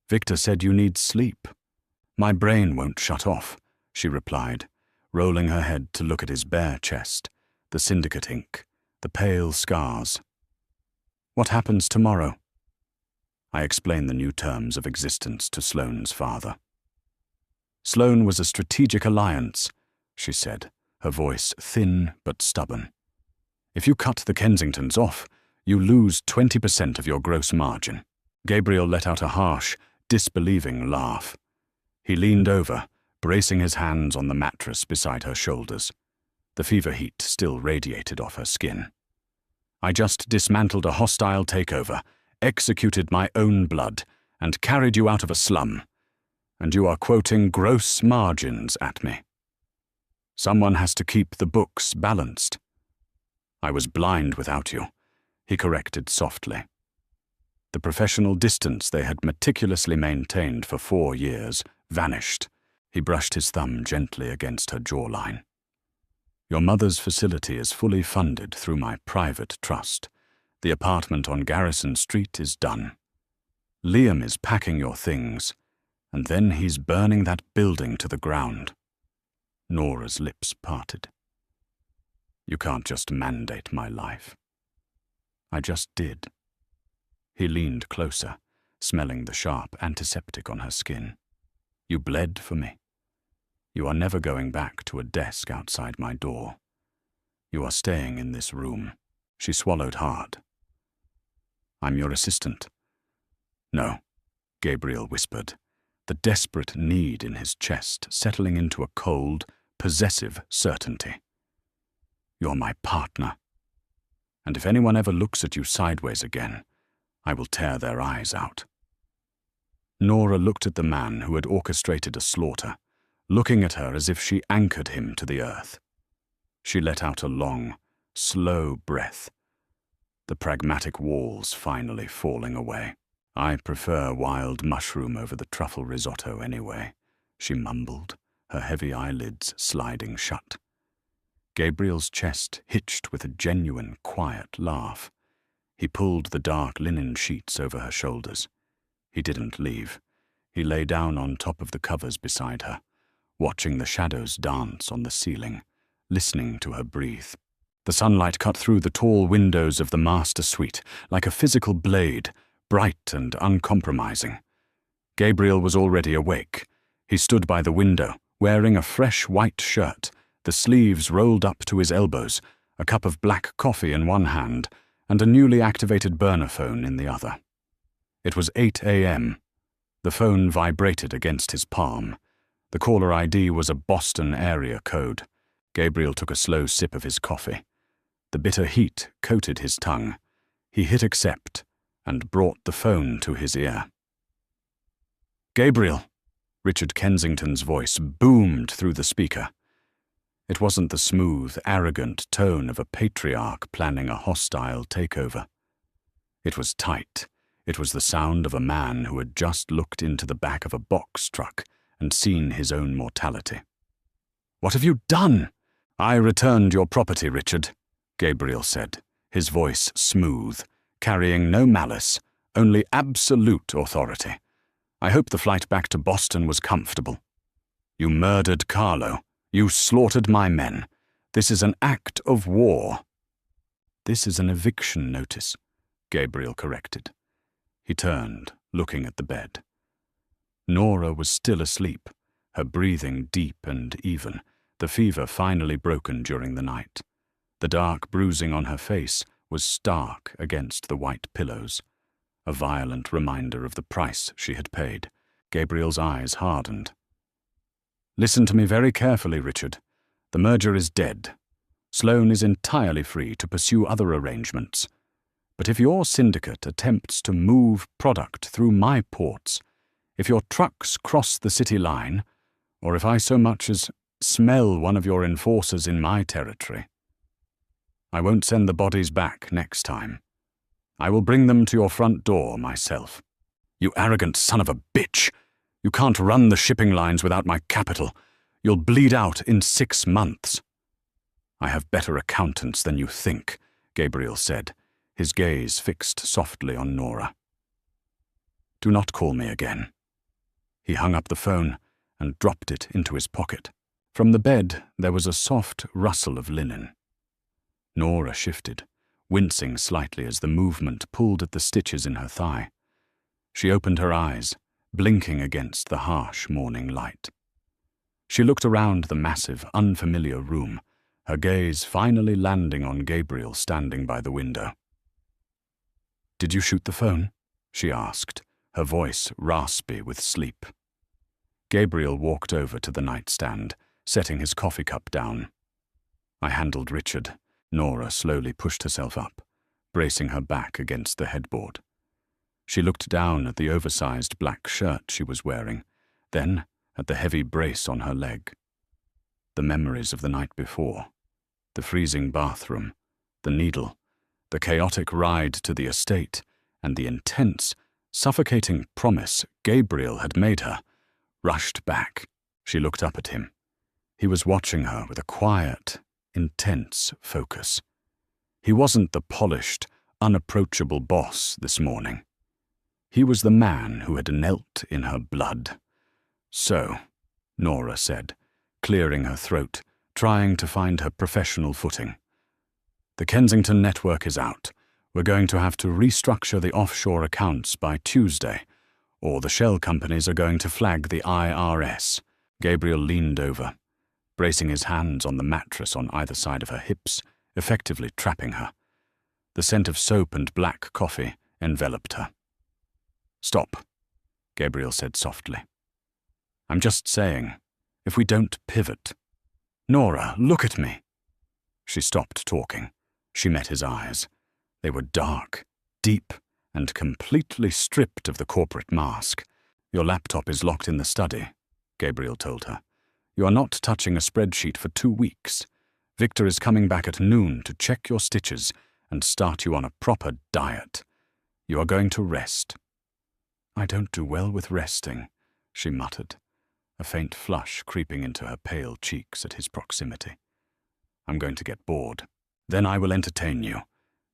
"Victor said you need sleep." "My brain won't shut off," she replied, rolling her head to look at his bare chest, the syndicate ink, the pale scars. "What happens tomorrow?" I explained the new terms of existence to Sloane's father. "Sloane was a strategic alliance," she said, her voice thin but stubborn. "If you cut the Kensingtons off, you lose 20% of your gross margin." Gabriel let out a harsh, disbelieving laugh. He leaned over, bracing his hands on the mattress beside her shoulders. The fever heat still radiated off her skin. "I just dismantled a hostile takeover, executed my own blood, and carried you out of a slum. And you are quoting gross margins at me. Someone has to keep the books balanced." "I was blind without you," he corrected softly. The professional distance they had meticulously maintained for 4 years vanished. He brushed his thumb gently against her jawline. "Your mother's facility is fully funded through my private trust. The apartment on Garrison Street is done. Liam is packing your things, and then he's burning that building to the ground." Nora's lips parted. "You can't just mandate my life." "I just did." He leaned closer, smelling the sharp antiseptic on her skin. "You bled for me. You are never going back to a desk outside my door. You are staying in this room." She swallowed hard. "I'm your assistant." "No," Gabriel whispered, the desperate need in his chest settling into a cold, possessive certainty. "You're my partner. And if anyone ever looks at you sideways again, I will tear their eyes out." Nora looked at the man who had orchestrated a slaughter, looking at her as if she anchored him to the earth. She let out a long, slow breath, the pragmatic walls finally falling away. "I prefer wild mushroom over the truffle risotto anyway," she mumbled, her heavy eyelids sliding shut. Gabriel's chest hitched with a genuine, quiet laugh. He pulled the dark linen sheets over her shoulders. He didn't leave. He lay down on top of the covers beside her, watching the shadows dance on the ceiling, listening to her breathe. The sunlight cut through the tall windows of the master suite like a physical blade, bright and uncompromising. Gabriel was already awake. He stood by the window, wearing a fresh white shirt, the sleeves rolled up to his elbows, a cup of black coffee in one hand, and a newly activated burner phone in the other. It was 8 a.m. The phone vibrated against his palm. The caller ID was a Boston area code. Gabriel took a slow sip of his coffee. The bitter heat coated his tongue. He hit accept and brought the phone to his ear. "Gabriel," Richard Kensington's voice boomed through the speaker. It wasn't the smooth, arrogant tone of a patriarch planning a hostile takeover. It was tight. It was the sound of a man who had just looked into the back of a box truck and seen his own mortality. "What have you done?" "I returned your property, Richard," Gabriel said, his voice smooth, carrying no malice, only absolute authority. "I hope the flight back to Boston was comfortable. You murdered Carlo. You slaughtered my men. This is an act of war." "This is an eviction notice," Gabriel corrected. He turned, looking at the bed. Nora was still asleep, her breathing deep and even, the fever finally broken during the night. The dark bruising on her face was stark against the white pillows, a violent reminder of the price she had paid. Gabriel's eyes hardened. "Listen to me very carefully, Richard. The merger is dead. Sloan is entirely free to pursue other arrangements. But if your syndicate attempts to move product through my ports, if your trucks cross the city line, or if I so much as smell one of your enforcers in my territory, I won't send the bodies back next time. I will bring them to your front door myself." "You arrogant son of a bitch! You can't run the shipping lines without my capital. You'll bleed out in 6 months." "I have better accountants than you think," Gabriel said, his gaze fixed softly on Nora. "Do not call me again." He hung up the phone and dropped it into his pocket. From the bed there was a soft rustle of linen. Nora shifted, wincing slightly as the movement pulled at the stitches in her thigh. She opened her eyes, blinking against the harsh morning light. She looked around the massive, unfamiliar room, her gaze finally landing on Gabriel standing by the window. "Did you shoot the phone?" she asked, her voice raspy with sleep. Gabriel walked over to the nightstand, setting his coffee cup down. "I handled Richard." Nora slowly pushed herself up, bracing her back against the headboard. She looked down at the oversized black shirt she was wearing, then at the heavy brace on her leg. The memories of the night before, the freezing bathroom, the needle, the chaotic ride to the estate, and the intense, suffocating promise Gabriel had made her, rushed back. She looked up at him. He was watching her with a quiet, intense focus. He wasn't the polished, unapproachable boss this morning. He was the man who had knelt in her blood. "So," Nora said, clearing her throat, trying to find her professional footing. "The Kensington network is out. We're going to have to restructure the offshore accounts by Tuesday, or the shell companies are going to flag the IRS." Gabriel leaned over, bracing his hands on the mattress on either side of her hips, effectively trapping her. The scent of soap and black coffee enveloped her. "Stop," Gabriel said softly. "I'm just saying, if we don't pivot..." Nora, look at me. She stopped talking. She met his eyes. They were dark, deep, and completely stripped of the corporate mask. Your laptop is locked in the study, Gabriel told her. You are not touching a spreadsheet for 2 weeks. Victor is coming back at noon to check your stitches and start you on a proper diet. You are going to rest. I don't do well with resting, she muttered, a faint flush creeping into her pale cheeks at his proximity. I'm going to get bored. Then I will entertain you,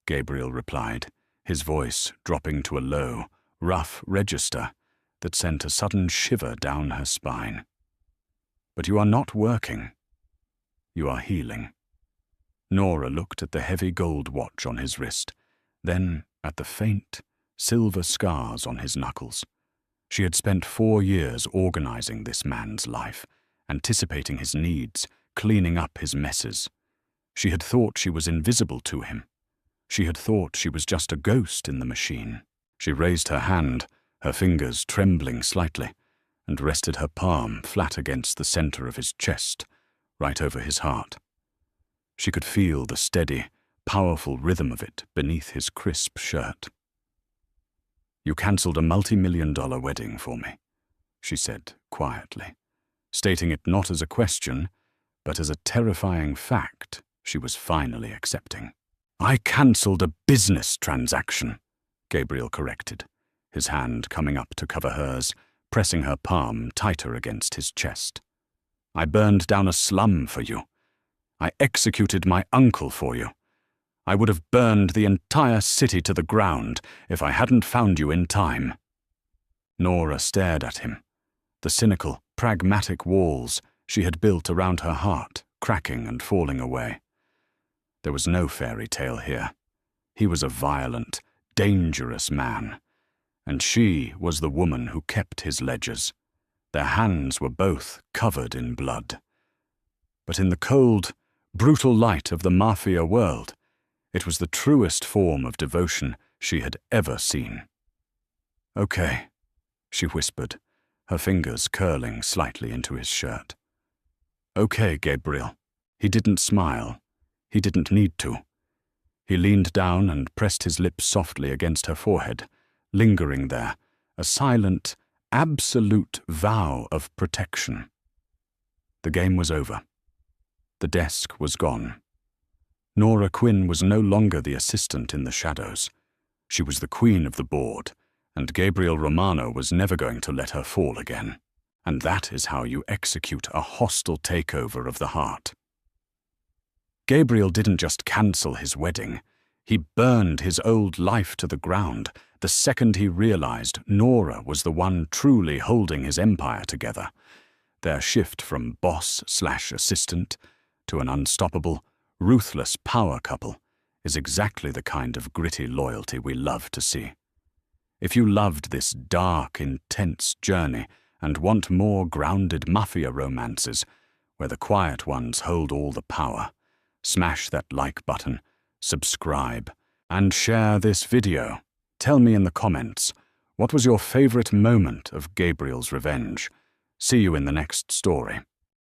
Gabriel replied, his voice dropping to a low, rough register that sent a sudden shiver down her spine. But you are not working. You are healing. Nora looked at the heavy gold watch on his wrist, then at the faint, silver scars on his knuckles. She had spent 4 years organizing this man's life, anticipating his needs, cleaning up his messes. She had thought she was invisible to him. She had thought she was just a ghost in the machine. She raised her hand, her fingers trembling slightly, and rested her palm flat against the center of his chest, right over his heart. She could feel the steady, powerful rhythm of it beneath his crisp shirt. You cancelled a multi-million-dollar wedding for me, she said quietly, stating it not as a question, but as a terrifying fact she was finally accepting. I cancelled a business transaction, Gabriel corrected, his hand coming up to cover hers, pressing her palm tighter against his chest. I burned down a slum for you. I executed my uncle for you. I would have burned the entire city to the ground if I hadn't found you in time. Nora stared at him, the cynical, pragmatic walls she had built around her heart cracking and falling away. There was no fairy tale here. He was a violent, dangerous man, and she was the woman who kept his ledgers. Their hands were both covered in blood. But in the cold, brutal light of the Mafia world, it was the truest form of devotion she had ever seen. Okay, she whispered, her fingers curling slightly into his shirt. Okay, Gabriel. He didn't smile. He didn't need to. He leaned down and pressed his lips softly against her forehead, lingering there, a silent, absolute vow of protection. The game was over. The desk was gone. Nora Quinn was no longer the assistant in the shadows. She was the queen of the board, and Gabriel Romano was never going to let her fall again. And that is how you execute a hostile takeover of the heart. Gabriel didn't just cancel his wedding. He burned his old life to the ground the second he realized Nora was the one truly holding his empire together. Their shift from boss/assistant to an unstoppable, ruthless power couple is exactly the kind of gritty loyalty we love to see. If you loved this dark, intense journey and want more grounded Mafia romances where the quiet ones hold all the power, smash that like button, subscribe, and share this video. Tell me in the comments, what was your favorite moment of Gabriel's revenge? See you in the next story.